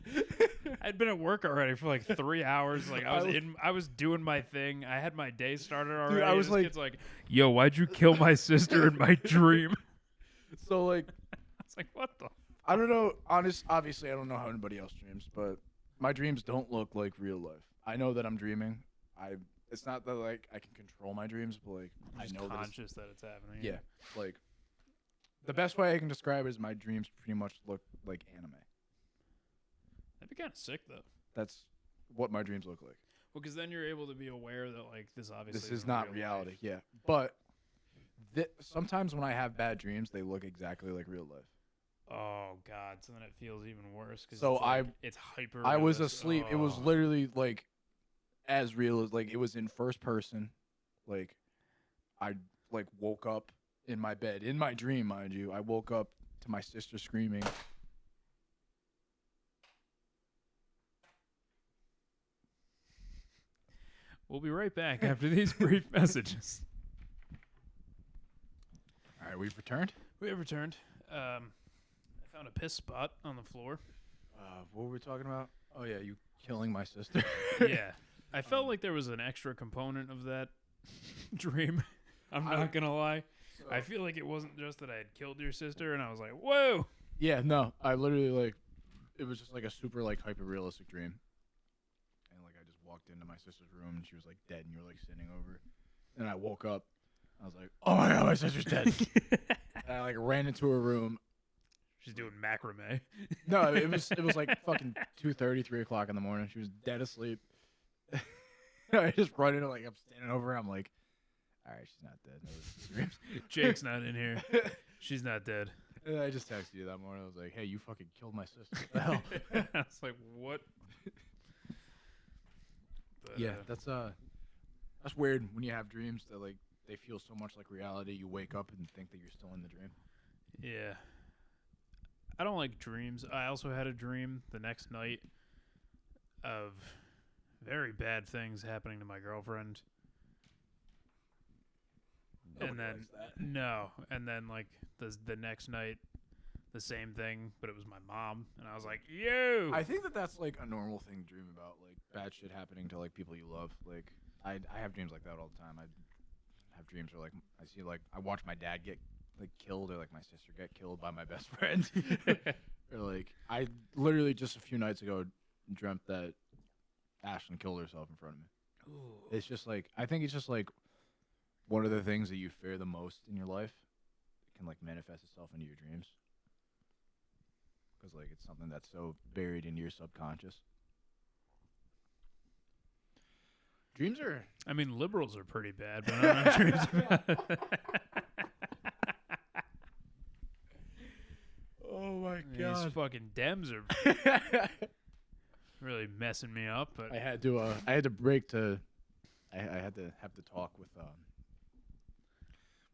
I'd been at work already for like 3 hours. Like I was doing my thing. I had my day started already. I was this like- kid's like, "Yo, why'd you kill my sister in my dream?" So, like, I was like, "What the?" I don't know. Obviously, I don't know how anybody else dreams, but my dreams don't look like real life. I know that I'm dreaming. It's not that, like, I can control my dreams, but, like, I'm just I know that it's conscious that it's happening. Yeah, like The best way I can describe it is my dreams pretty much look like anime. That'd be kind of sick, though. That's what my dreams look like. Well, because then you're able to be aware that, like, this obviously This is isn't not real reality, life. yeah. But sometimes when I have bad dreams, they look exactly like real life. Oh, God. So then it feels even worse. Cause So it's hyper. I was asleep. It was literally, like, as real as, like, it was in first person. Like, I, like, woke up in my bed. In my dream, mind you. I woke up to my sister screaming. We'll be right back after these brief messages. All right, we've returned. We have returned. I found a piss spot on the floor. What were we talking about? Oh, yeah, you killing my sister. Yeah. I felt like there was an extra component of that dream. I'm not going to lie. So, I feel like it wasn't just that I had killed your sister, and I was like, whoa. yeah, no, I literally, like, it was just, like, a super, like, hyper-realistic dream. And, like, I just walked into my sister's room, and she was, like, dead, and you were, like, sitting over. And I woke up. I was like, oh, my God, my sister's dead. And I, like, ran into her room. She's doing macrame. No, it was like, fucking 2:30, 3 o'clock in the morning. She was dead asleep. I just run into, like, I'm standing over her. I'm like, all right, she's not dead. That was dreams. Jake's not in here. She's not dead. And I just texted you that morning. I was like, hey, you fucking killed my sister. What the hell? I was like, what? But, Yeah, that's weird when you have dreams that, like, they feel so much like reality. You wake up and think that you're still in the dream. Yeah. I don't like dreams. I also had a dream the next night of very bad things happening to my girlfriend. And then no, and then like the next night, the same thing, but it was my mom, and I was like, "Yo!" I think that that's like a normal thing to dream about, like bad shit happening to like people you love. Like I have dreams like that all the time. I have dreams where like I see like I watch my dad get like killed or like my sister get killed by my best friend. Or like I literally just a few nights ago dreamt that Ashlyn killed herself in front of me. Ooh. It's just like I think it's just like one of the things that you fear the most in your life can like manifest itself into your dreams. Because like it's something that's so buried into your subconscious. Dreams are. I mean, liberals are pretty bad, but I'm not dreams are bad. Oh my These fucking Dems are really messing me up. But I had to break to. I had to have the talk with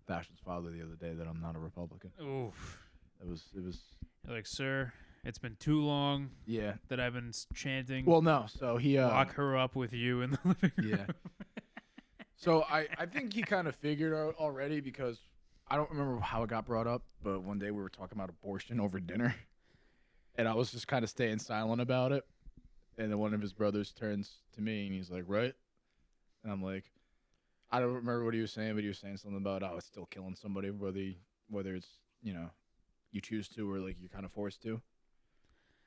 Ashlyn's father the other day that I'm not a Republican. oof. It was. You're like, sir, it's been too long Yeah. that I've been chanting. Well, no. So he. Lock her up with you in the living room. Yeah. So I think he kind of figured out already because I don't remember how it got brought up, but one day we were talking about abortion over dinner, and I was just kind of staying silent about it. And then one of his brothers turns to me and he's like, "Right?" And I'm like, I don't remember what he was saying, but he was saying something about it's still killing somebody, whether it's you choose to or like you're kind of forced to.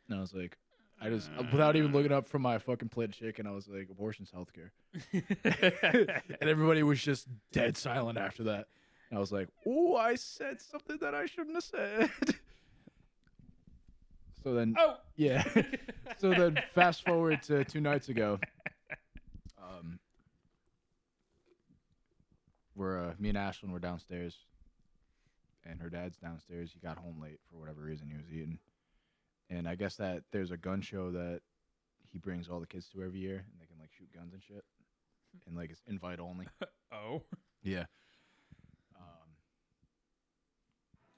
And I was like, I just without even looking up from my fucking plate of chicken, I was like, abortion's healthcare. And everybody was just dead silent after that. And I was like, "Ooh, I said something that I shouldn't have said." So then, yeah. So then, fast forward to 2 nights ago. Where me and Ashlyn were downstairs, and her dad's downstairs. He got home late for whatever reason he was eating, and I guess that there's a gun show that he brings all the kids to every year, and they can like shoot guns and shit, and like it's invite only. Oh. Yeah.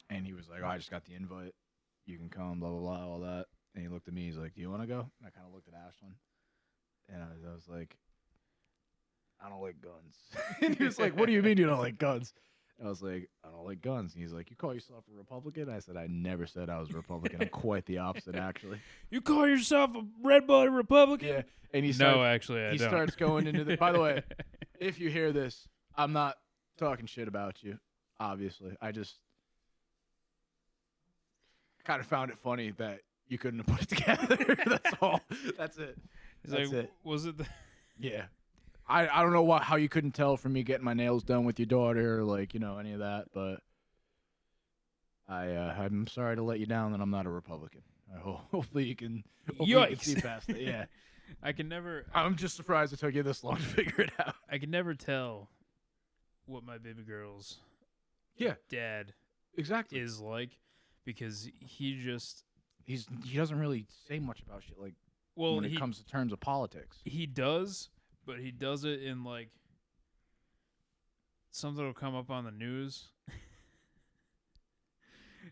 And he was like, "Oh, I just got the invite. You can come, blah, blah, blah, all that." And he looked at me. He's like, "Do you want to go?" And I kind of looked at Ashlyn. And I was like, "I don't like guns." And he was like, "What do you mean you don't like guns?" And I was like, "I don't like guns." And he's like, "You call yourself a Republican?" I said, "I never said I was a Republican. I'm quite the opposite, actually." You call yourself a red-blooded Republican? Yeah. And he No, actually, I he don't. starts going into the... By the way, if you hear this, I'm not talking shit about you, obviously. I just kind of found it funny that you couldn't have put it together. That's all. That's it. He's like, was it the... Yeah. I don't know how you couldn't tell from me getting my nails done with your daughter or like, any of that, but I'm sorry to let you down that I'm not a Republican. Hopefully you can see past it. Yeah. I can never. I'm just surprised it took you this long to figure it out. I can never tell what my baby girl's dad exactly is like, because he doesn't really say much about shit like when it comes to terms of politics. He does, but he does it in like something will come up on the news.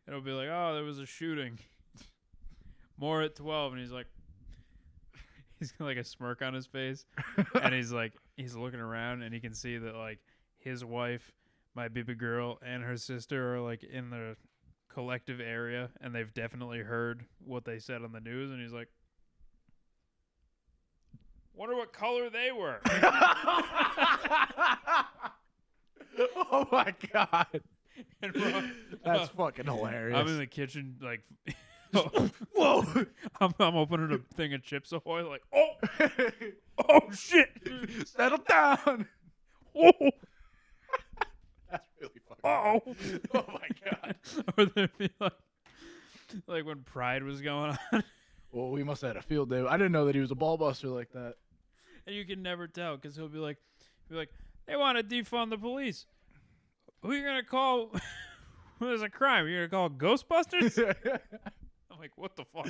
It'll be like, oh, there was a shooting. More at 12, and he's like, he's got like a smirk on his face, and he's looking around, and he can see that like his wife, my baby girl, and her sister are like in the collective area, and they've definitely heard what they said on the news, and he's like, wonder what color they were. Oh my god. That's fucking hilarious. I'm in the kitchen like whoa. I'm opening a thing of Chips Ahoy like, oh shit. Settle down. Oh. That's really fucking oh my god. Or there'd be like when Pride was going on. Well, we must have had a field day. I didn't know that he was a ball buster like that. And you can never tell, because he'll be like, they want to defund the police. Who are you going to call when there's a crime? You're going to call Ghostbusters? I'm like, what the fuck?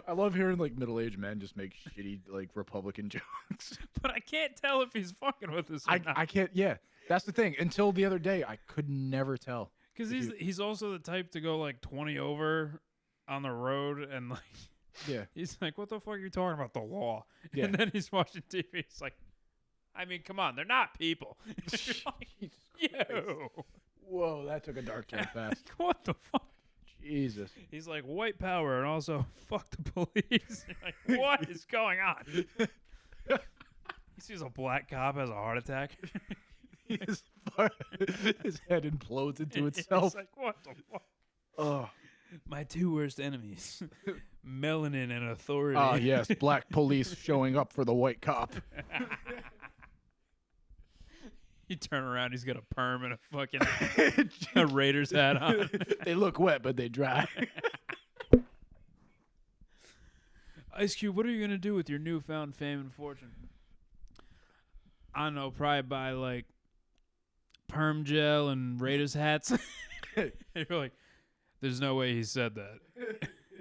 I love hearing like middle-aged men just make shitty like Republican jokes. But I can't tell if he's fucking with us or not. I can't, yeah. That's the thing. Until the other day, I could never tell. Because he's also the type to go like 20 over on the road, and like, yeah, he's like, what the fuck are you talking about, the law? Yeah. And then he's watching TV. He's like, I mean, come on, they're not people. Like, yo. Whoa, that took a dark turn fast. What the fuck? Jesus. He's like, white power, and also fuck the police. You're like, what is going on? He sees a black cop has a heart attack. his head implodes into itself. He's like, what the fuck? Oh. My two worst enemies, melanin and authority. Ah, yes, black police showing up for the white cop. You turn around, he's got a perm and a fucking a Raiders hat on. They look wet, but they dry. Ice Cube, what are you going to do with your newfound fame and fortune? I don't know, probably buy like perm gel and Raiders hats. And you're like, there's no way he said that.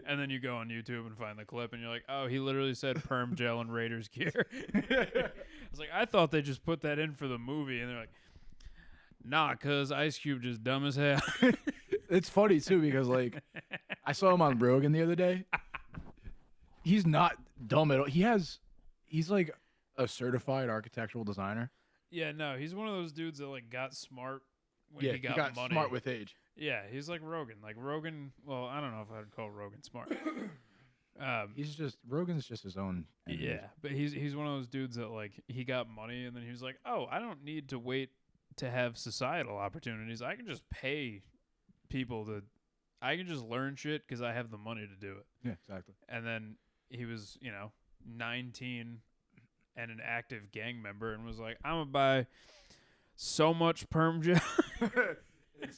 And then you go on YouTube and find the clip, and you're like, oh, he literally said perm gel and Raiders gear. I was like, I thought they just put that in for the movie. And they're like, nah, because Ice Cube just dumb as hell. It's funny, too, because, like, I saw him on Rogan the other day. He's not dumb at all. He's like a certified architectural designer. Yeah, no, he's one of those dudes that, like, got smart when Yeah, he got money. Smart with age. Yeah, he's like Rogan. Like Rogan, well, I don't know if I'd call Rogan smart. Rogan's just his own enemy. Yeah, but he's one of those dudes that like he got money and then he was like, oh, I don't need to wait to have societal opportunities. I can just pay people I can just learn shit because I have the money to do it. Yeah, exactly. And then he was, 19 and an active gang member and was like, I'm gonna buy so much perm gel.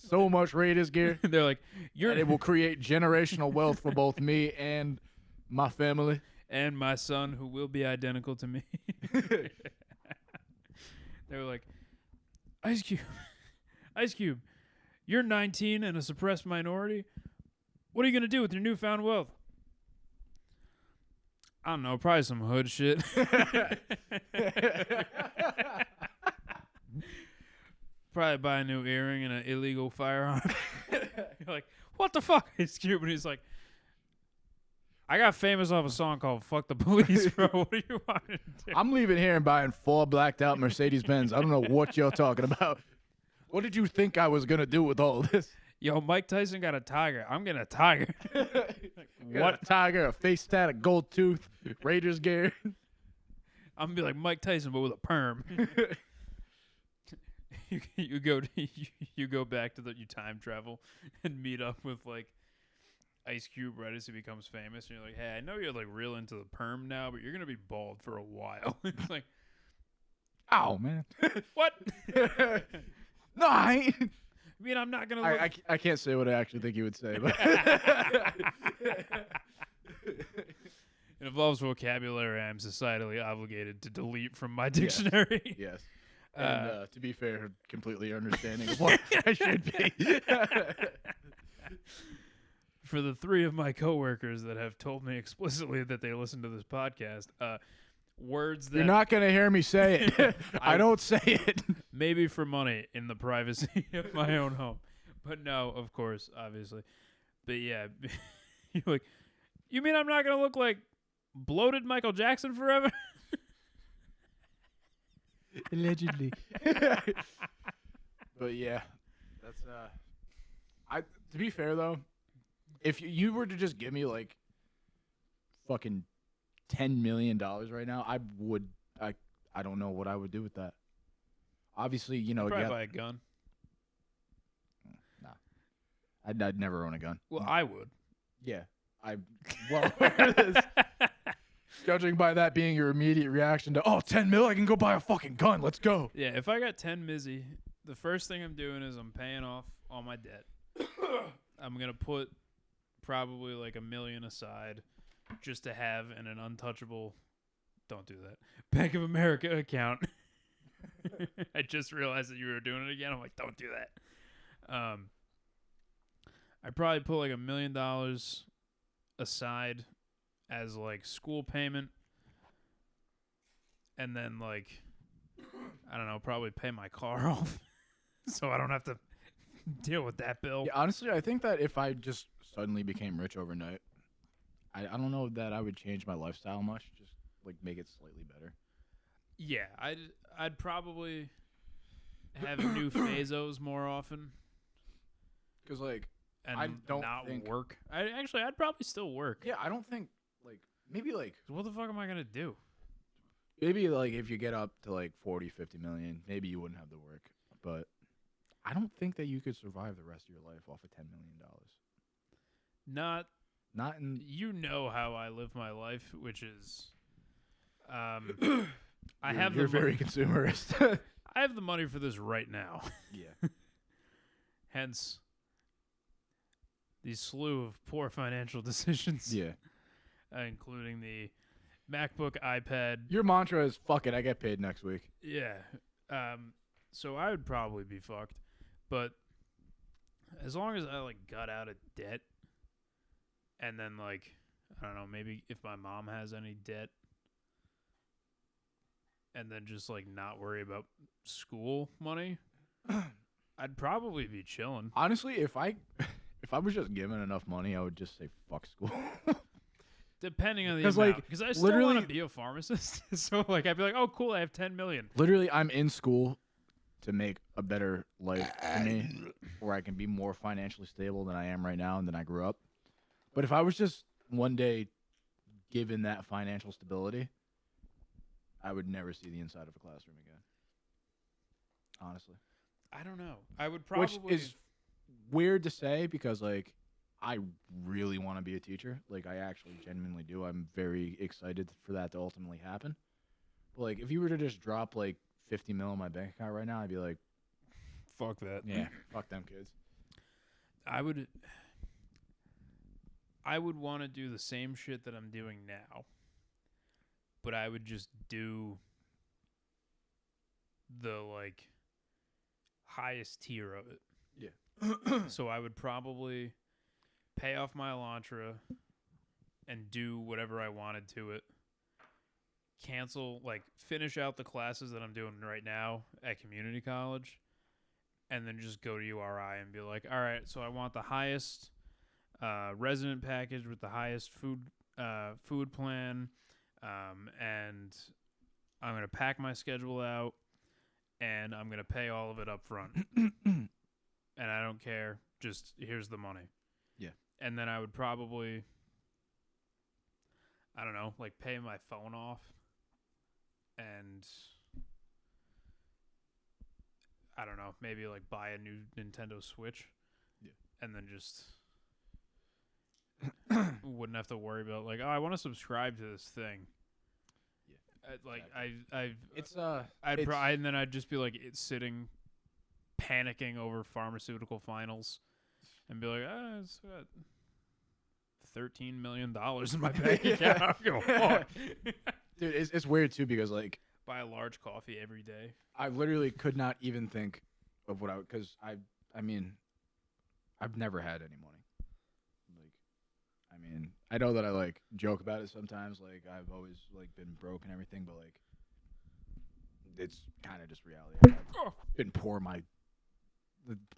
So much Raiders gear. They're like, and it will create generational wealth for both me and my family. And my son, who will be identical to me. They were like, Ice Cube, you're 19 and a suppressed minority. What are you going to do with your newfound wealth? I don't know, probably some hood shit. Probably buy a new earring and an illegal firearm. You're like, what the fuck? Ice Cube, and he's like, I got famous off a song called Fuck the Police, bro. What do you want me to do? I'm leaving here and buying 4 blacked out Mercedes-Benz. I don't know what you're talking about. What did you think I was going to do with all this? Yo, Mike Tyson got a tiger. I'm getting a tiger. What? A tiger, a face tat, a gold tooth, Raiders gear. I'm going to be like Mike Tyson, but with a perm. You go back to you time travel and meet up with like Ice Cube right as he becomes famous, and you're like, hey, I know you're like real into the perm now, but you're gonna be bald for a while. It's like, ow, man. what? No, I ain't. mean I'm not gonna look? I can't say what I actually think you would say, but It involves vocabulary I'm societally obligated to delete from my dictionary. yes. And to be fair, completely understanding of what I should be. For the 3 of my coworkers that have told me explicitly that they listen to this podcast, words that You're not gonna hear me say it. I don't say it. maybe for money in the privacy of my own home, but no, of course, obviously. But yeah, you're like, you mean I'm not gonna look like bloated Michael Jackson forever? Allegedly. But yeah, that's to be fair though, if you were to just give me like fucking $10 million right now, I don't know what I would do with that. Obviously, Probably buy a gun. Nah. I'd never own a gun. Well, I would. Yeah. Judging by that being your immediate reaction to, 10 mil, I can go buy a fucking gun. Let's go. Yeah, if I got 10 Mizzy, the first thing I'm doing is I'm paying off all my debt. I'm going to put probably like $1 million aside just to have in an untouchable, don't do that, Bank of America account. I just realized that you were doing it again. I'm like, don't do that. I probably put like $1 million aside as like school payment, and then like I don't know, probably pay my car off so I don't have to deal with that bill. Yeah, honestly, I think that if I just suddenly became rich overnight, I don't know that I would change my lifestyle much. Just like make it slightly better. Yeah, I'd probably have new Phasos more often. Because like and I don't not think... work. I'd probably still work. Yeah, I don't think like maybe like what the fuck am I gonna do? Maybe like if you get up to like 40, 50 million, maybe you wouldn't have to work. But I don't think that you could survive the rest of your life off of $10 million. Not in you know how I live my life, which is you're very consumerist. I have the money for this right now. Yeah. Hence the slew of poor financial decisions. Yeah. Including the MacBook, iPad. Your mantra is fuck it, I get paid next week. Yeah. So I would probably be fucked. But as long as I like got out of debt and then like I don't know, maybe if my mom has any debt and then just like not worry about school money, I'd probably be chilling. Honestly, if I was just given enough money, I would just say fuck school. Depending on the amount, because I still want to be a pharmacist. So like I'd be like, oh cool, I have 10 million. Literally, I'm in school to make a better life for me, where I can be more financially stable than I am right now and than I grew up. But if I was just one day given that financial stability, I would never see the inside of a classroom again. Honestly. I don't know. I would probably... Which is weird to say because, like, I really want to be a teacher. Like, I actually genuinely do. I'm very excited for that to ultimately happen. But, like, if you were to just drop, like, 50 mil in my bank account right now, I'd be like... Fuck that. Yeah, fuck them kids. I would want to do the same shit that I'm doing now, but I would just do the, like, highest tier of it. Yeah. So I would probably pay off my Elantra and do whatever I wanted to it. Cancel, like, finish out the classes that I'm doing right now at community college, and then just go to URI and be like, all right, so I want the highest resident package with the highest food plan, and I'm going to pack my schedule out, and I'm going to pay all of it up front. And I don't care. Just here's the money. Yeah. And then I would probably, I don't know, like pay my phone off and I don't know, maybe like buy a new Nintendo Switch. Yeah. And then just wouldn't have to worry about like, oh, I want to subscribe to this thing. Yeah. Like exactly. and then I'd just be like it's sitting panicking over pharmaceutical finals and be like, it's got $13 million in my bank account. I don't give a fuck. Dude, it's weird too because like Buy a large coffee every day. I literally could not even think of what because I mean, I've never had any money. Like, I mean, I know that I like joke about it sometimes. Like, I've always like been broke and everything, but like, it's kind of just reality. I've been poor.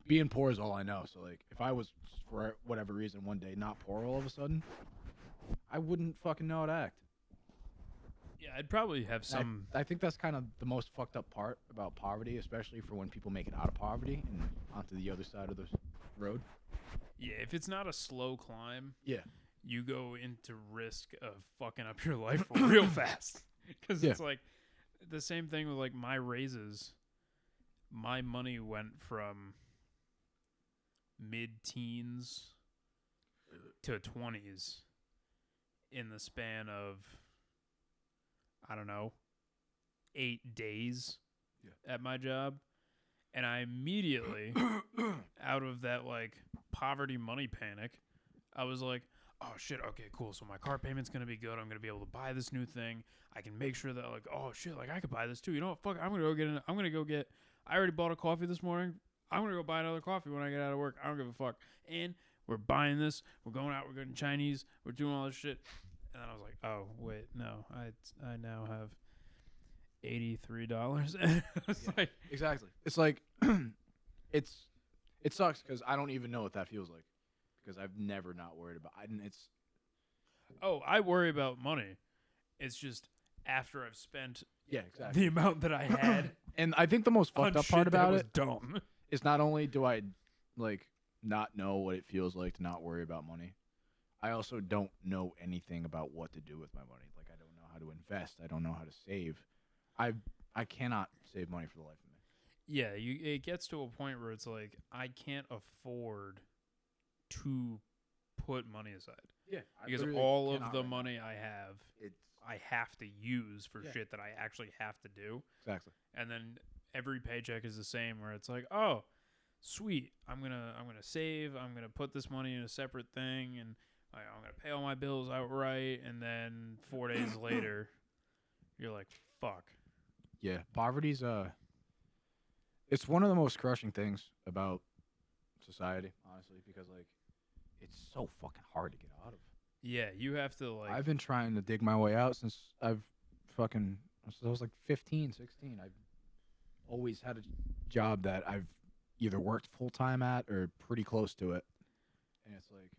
Being poor is all I know. So like, if I was for whatever reason one day not poor all of a sudden, I wouldn't fucking know how to act. Yeah, I'd probably have some. I think that's kind of the most fucked up part about poverty, especially for when people make it out of poverty and onto the other side of the road. Yeah, if it's not a slow climb, Yeah. you go into risk of fucking up your life real fast. Because it's like the same thing with like my raises. My money went from mid-teens to 20s in the span of, I don't know, 8 days at my job. And I immediately, out of that like poverty money panic, I was like, oh shit, okay, cool. So my car payment's going to be good. I'm going to be able to buy this new thing. I can make sure that like, oh shit, like I could buy this too. You know what? Fuck, I'm going to go get, I already bought a coffee this morning. I'm going to go buy another coffee when I get out of work. I don't give a fuck. And we're buying this. We're going out. We're getting Chinese. We're doing all this shit. And then I was like, oh, wait, no. I now have $83. It's like, Exactly. It's like, it sucks because I don't even know what that feels like because I've never not worried about I worry about money. It's just after I've spent exactly the amount that I had. And I think the most fucked up part about it dumb. is not only do I like not know what it feels like to not worry about money, I also don't know anything about what to do with my money. Like I don't know how to invest. I don't know how to save. I cannot save money for the life of me. Yeah, it gets to a point where it's like I can't afford to put money aside. Yeah, because all of the money I have, I have to use for shit that I actually have to do. Exactly. And then every paycheck is the same, where it's like, oh, sweet, I'm gonna save. I'm gonna put this money in a separate thing, and I'm gonna pay all my bills outright. And then 4 days later, you're like, fuck. Yeah, poverty's it's one of the most crushing things about society, honestly, because like it's so fucking hard to get out of. Yeah, you have to like. I've been trying to dig my way out since I was like 15, 16. I've always had a job that I've either worked full time at or pretty close to it, and it's like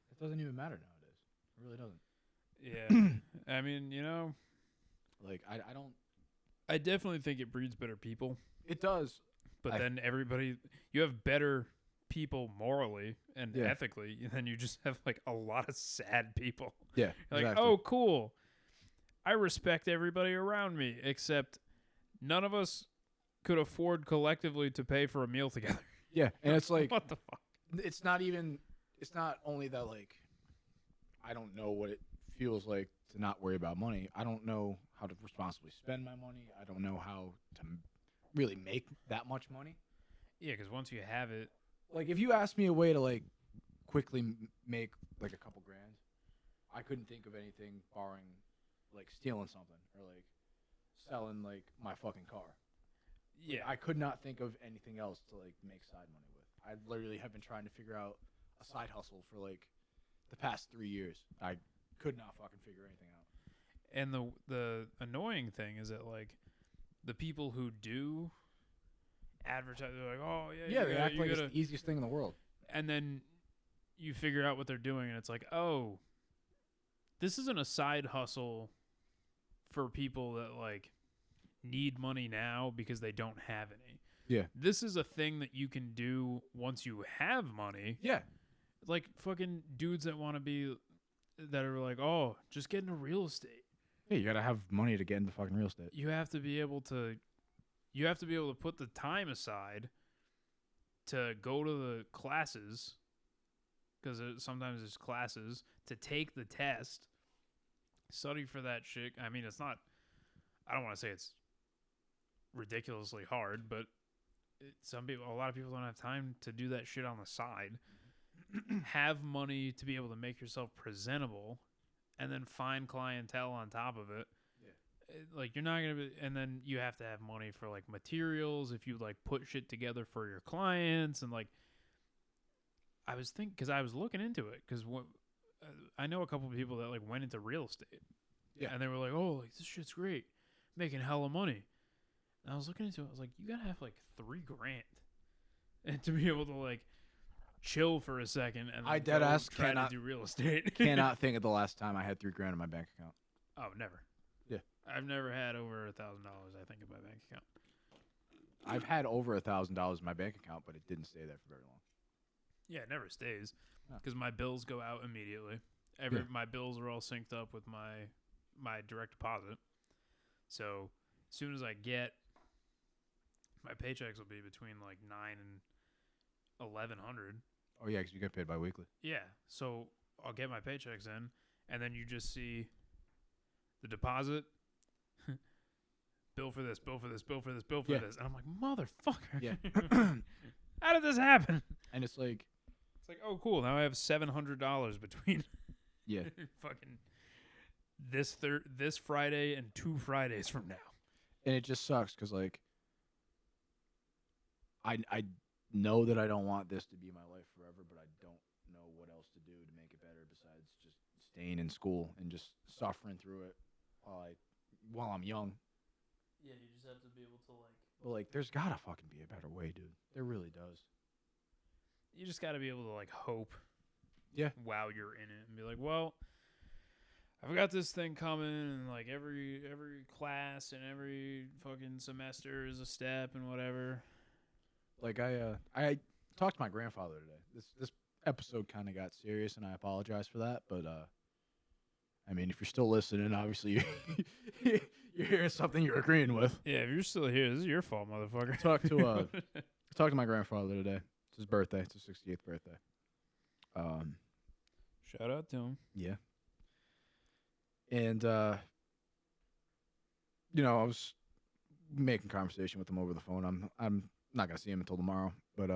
it doesn't even matter nowadays. It really doesn't. Yeah, I mean, like I don't. I definitely think it breeds better people. It does. But then you have better people morally and ethically, and then you just have like a lot of sad people. Yeah. Like, exactly. oh, cool. I respect everybody around me, except none of us could afford collectively to pay for a meal together. Yeah, and it's like, what the fuck? It's not only that, like, I don't know what it feels like to not worry about money. I don't know how to responsibly spend my money. I don't know how to really make that much money. Yeah, because once you have it. Like, if you asked me a way to, like, quickly make, like, a couple grand, I couldn't think of anything barring, like, stealing something or, like, selling, like, my fucking car. Yeah. Like, I could not think of anything else to, like, make side money with. I literally have been trying to figure out a side hustle for, like, the past 3 years. I could not fucking figure anything out. And the annoying thing is that, like, the people who do advertise, they're like, oh, yeah. They act like it's the easiest thing in the world. And then you figure out what they're doing, and it's like, oh, this isn't a side hustle for people that, like, need money now because they don't have any. Yeah. This is a thing that you can do once you have money. Yeah. Like, fucking dudes that are like, oh, just get into real estate. Yeah, you gotta have money to get into fucking real estate. You have to be able to put the time aside to go to the classes, because sometimes there's classes, to take the test, study for that shit. I mean, I don't want to say it's ridiculously hard, but a lot of people don't have time to do that shit on the side. Have money to be able to make yourself presentable, and then find clientele on top of it. Like, you're not gonna be, and then you have to have money for like materials if you like put shit together for your clients. And like, I was thinking, because I was looking into it, because I know a couple of people that like went into real estate, and they were like, oh, like this shit's great, making hella money. And I was looking into it, I was like, you gotta have like $3,000 and to be able to like chill for a second and I then deadass try cannot to do real estate. cannot think of the last time I had $3,000 in my bank account. Oh, never. Yeah. I've never had over $1,000, I think, in my bank account. I've had over $1,000 in my bank account, but it didn't stay there for very long. Yeah, it never stays Oh. because my bills go out immediately. My bills are all synced up with my direct deposit. So as soon as I get my paychecks, will be between like $900 and $1,100. Oh yeah, because you get paid bi-weekly. Yeah, so I'll get my paychecks in, and then you just see the deposit, bill for this, bill for this, bill for this, bill for this, and I'm like, motherfucker. Yeah. How did this happen? And it's like, oh, cool. Now I have $700 between fucking this Friday and 2 Fridays from now. and it just sucks because like, I know that I don't want this to be my life forever, but I don't know what else to do to make it better besides just staying in school and just suffering through it while I'm young. Yeah, you just have to be able to like. But like, there's gotta fucking be a better way, dude. There really does. You just got to be able to like hope. Yeah. While you're in it, and be like, well, I've got this thing coming, and like every class and every fucking semester is a step and whatever. Like I talked to my grandfather today. This episode kind of got serious, and I apologize for that. But I mean, if you're still listening, obviously you're hearing something you're agreeing with. Yeah, if you're still here, this is your fault, motherfucker. Talked to my grandfather today. It's his birthday. It's his 68th birthday. Shout out to him. Yeah. And I was making conversation with him over the phone. I'm not gonna see him until tomorrow, but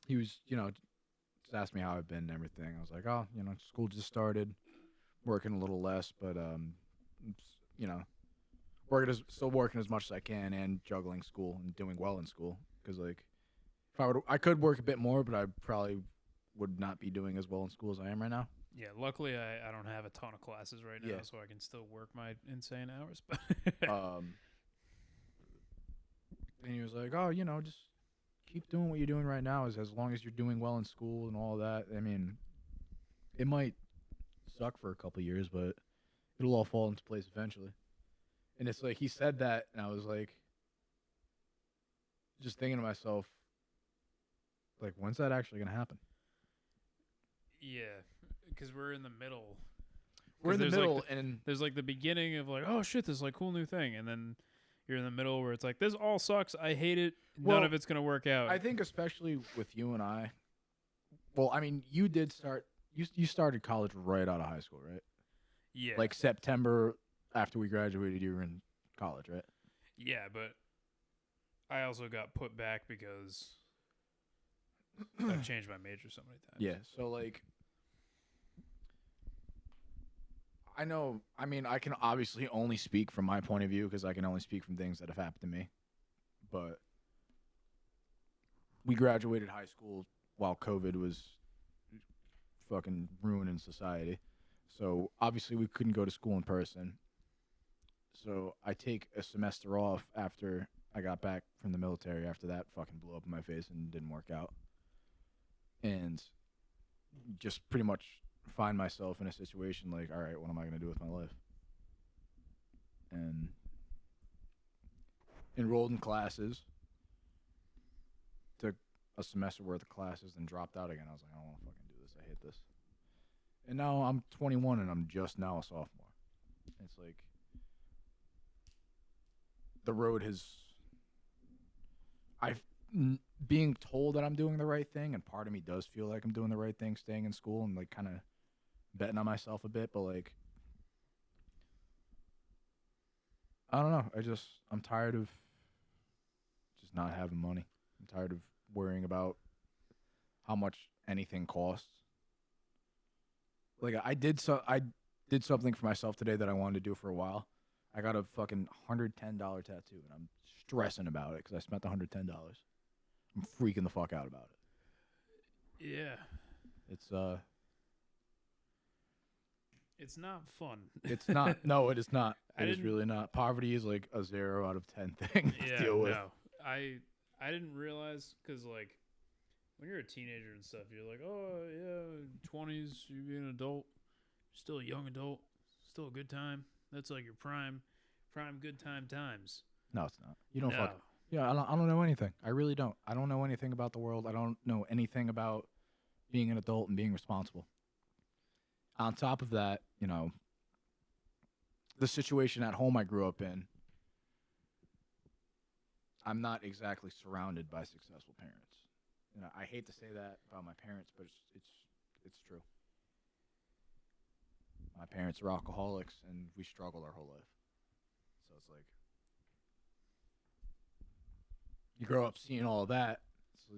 he was, just asked me how I've been and everything. I was like, oh, school just started, working a little less, but still working as much as I can and juggling school and doing well in school. Because like, if I could work a bit more, but I probably would not be doing as well in school as I am right now. Yeah, luckily I don't have a ton of classes right now, so I can still work my insane hours. But and he was like, oh, just keep doing what you're doing right now, as long as you're doing well in school and all that. I mean, it might suck for a couple of years, but it'll all fall into place eventually. And it's like, he said that, and I was like, just thinking to myself, like, when's that actually going to happen? Yeah, because we're in the middle. We're in the middle, and there's like the beginning of like, oh shit, this is like cool new thing, and then you're in the middle where it's like, this all sucks, I hate it, none of it's gonna work out. I think especially with you and I. Well, I mean, you did start. You started college right out of high school, right? Yeah. Like September after we graduated, you were in college, right? Yeah, but I also got put back because I've changed my major so many times. Yeah, so like, I know, I mean, I can obviously only speak from my point of view because I can only speak from things that have happened to me. But we graduated high school while COVID was fucking ruining society. So obviously we couldn't go to school in person. So I take a semester off after I got back from the military, after that fucking blew up in my face and didn't work out. And just pretty much find myself in a situation like, all right, what am I going to do with my life? And enrolled in classes, took a semester worth of classes, then dropped out again. I was like, I don't want to fucking do this. I hate this. And now I'm 21 and I'm just now a sophomore. It's like, the road has, being told that I'm doing the right thing, and part of me does feel like I'm doing the right thing, staying in school and like kind of betting on myself a bit, but like, I don't know. I'm tired of just not having money. I'm tired of worrying about how much anything costs. Like I did something for myself today that I wanted to do for a while. I got a fucking $110 tattoo, and I'm stressing about it because I spent $110. I'm freaking the fuck out about it. Yeah. It's not fun. It's not. No, it is not. I It is didn't- really not. Poverty is like a 0 out of 10 thing to Yeah, deal with. no. I didn't realize because like when you're a teenager and stuff, you're like, oh yeah, 20s, you be an adult, still a young adult, still a good time. That's like your prime good times. No, it's not. You don't No. fuck. Yeah, I don't know anything. I really don't. I don't know anything about the world. I don't know anything about being an adult and being responsible. On top of that, you know, the situation at home I grew up in, I'm not exactly surrounded by successful parents. You know, I hate to say that about my parents, but it's true. My parents are alcoholics, and we struggled our whole life. So it's like you grow up seeing all of that. So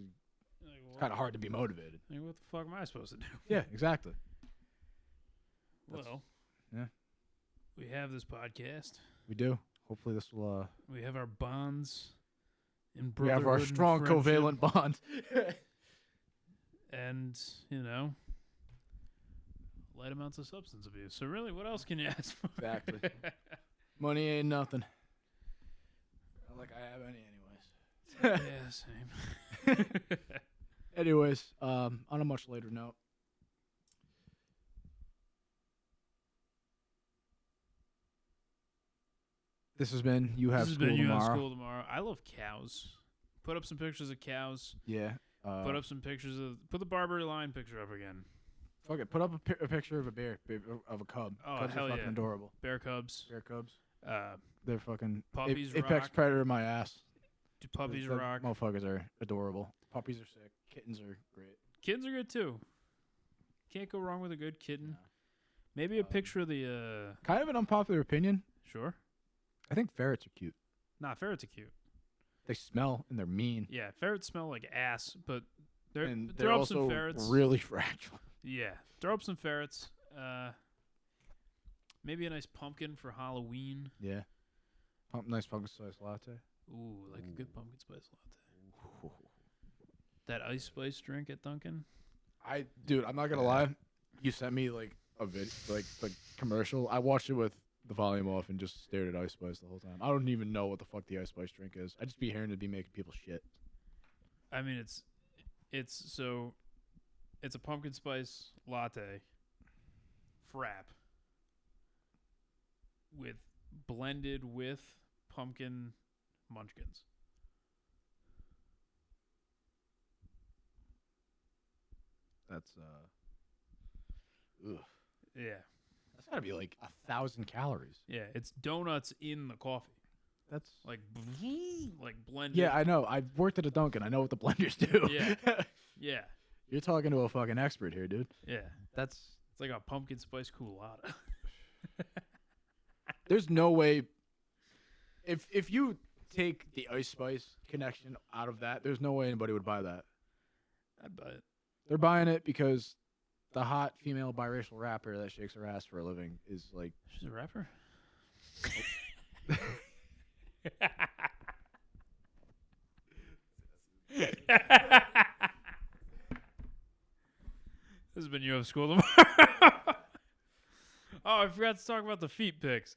it's kind of hard to be motivated. Like, what the fuck am I supposed to do? Yeah, exactly. Well, yeah. We have this podcast. We do. Hopefully this will. We have our bonds. We have our strong covalent bond. And, you know, light amounts of substance abuse. So really, what else can you ask for? Exactly. Money ain't nothing. Not like I have any anyways. Yeah, same. Anyways, on a much later note. This has been You Have School You Have Tomorrow. School Tomorrow. I love cows. Put up some pictures of cows. Yeah. Put up some pictures of... Put the Barbary Line picture up again. Fuck it. Put up a picture of a bear, of a cub. Oh, Cubs hell are fucking yeah. adorable. Bear cubs. Bear cubs. Uh, They're fucking... Puppies Apex rock. predator in my ass. Puppies The rock. Motherfuckers are adorable. Puppies are sick. Kittens are great. Kittens are good, too. Can't go wrong with a good kitten. No. Maybe a picture of the... Kind of an unpopular opinion. Sure. I think ferrets are cute. Nah, ferrets are cute. They smell and they're mean. Yeah, ferrets smell like ass, but And throw they're up also some ferrets. really fragile. Yeah, throw up some ferrets. Maybe a nice pumpkin for Halloween. Yeah. Nice pumpkin spice latte. Ooh, like a good pumpkin spice latte. That ice spice drink at Dunkin'. Dude, I'm not gonna lie. You sent me like a video, like the commercial. I watched it with the volume off and just stared at Ice Spice the whole time. I don't even know what the fuck the Ice Spice drink is. I just be hearing it be making people shit. I mean, it's a pumpkin spice latte frap blended with pumpkin munchkins. That's ugh. Yeah. That's gotta be like 1,000 calories. Yeah, it's donuts in the coffee. That's Like blended. yeah, I know. I worked at a Dunkin'. I know what the blenders do. Yeah. Yeah. You're talking to a fucking expert here, dude. Yeah. That's It's like a pumpkin spice culotta. there's no way. If you take the Ice Spice connection out of that, there's no way anybody would buy that. I'd buy it. They're buying it because the hot female biracial rapper that shakes her ass for a living is like. She's a rapper? This has been You Have School Tomorrow. Oh, I forgot to talk about the feet pics.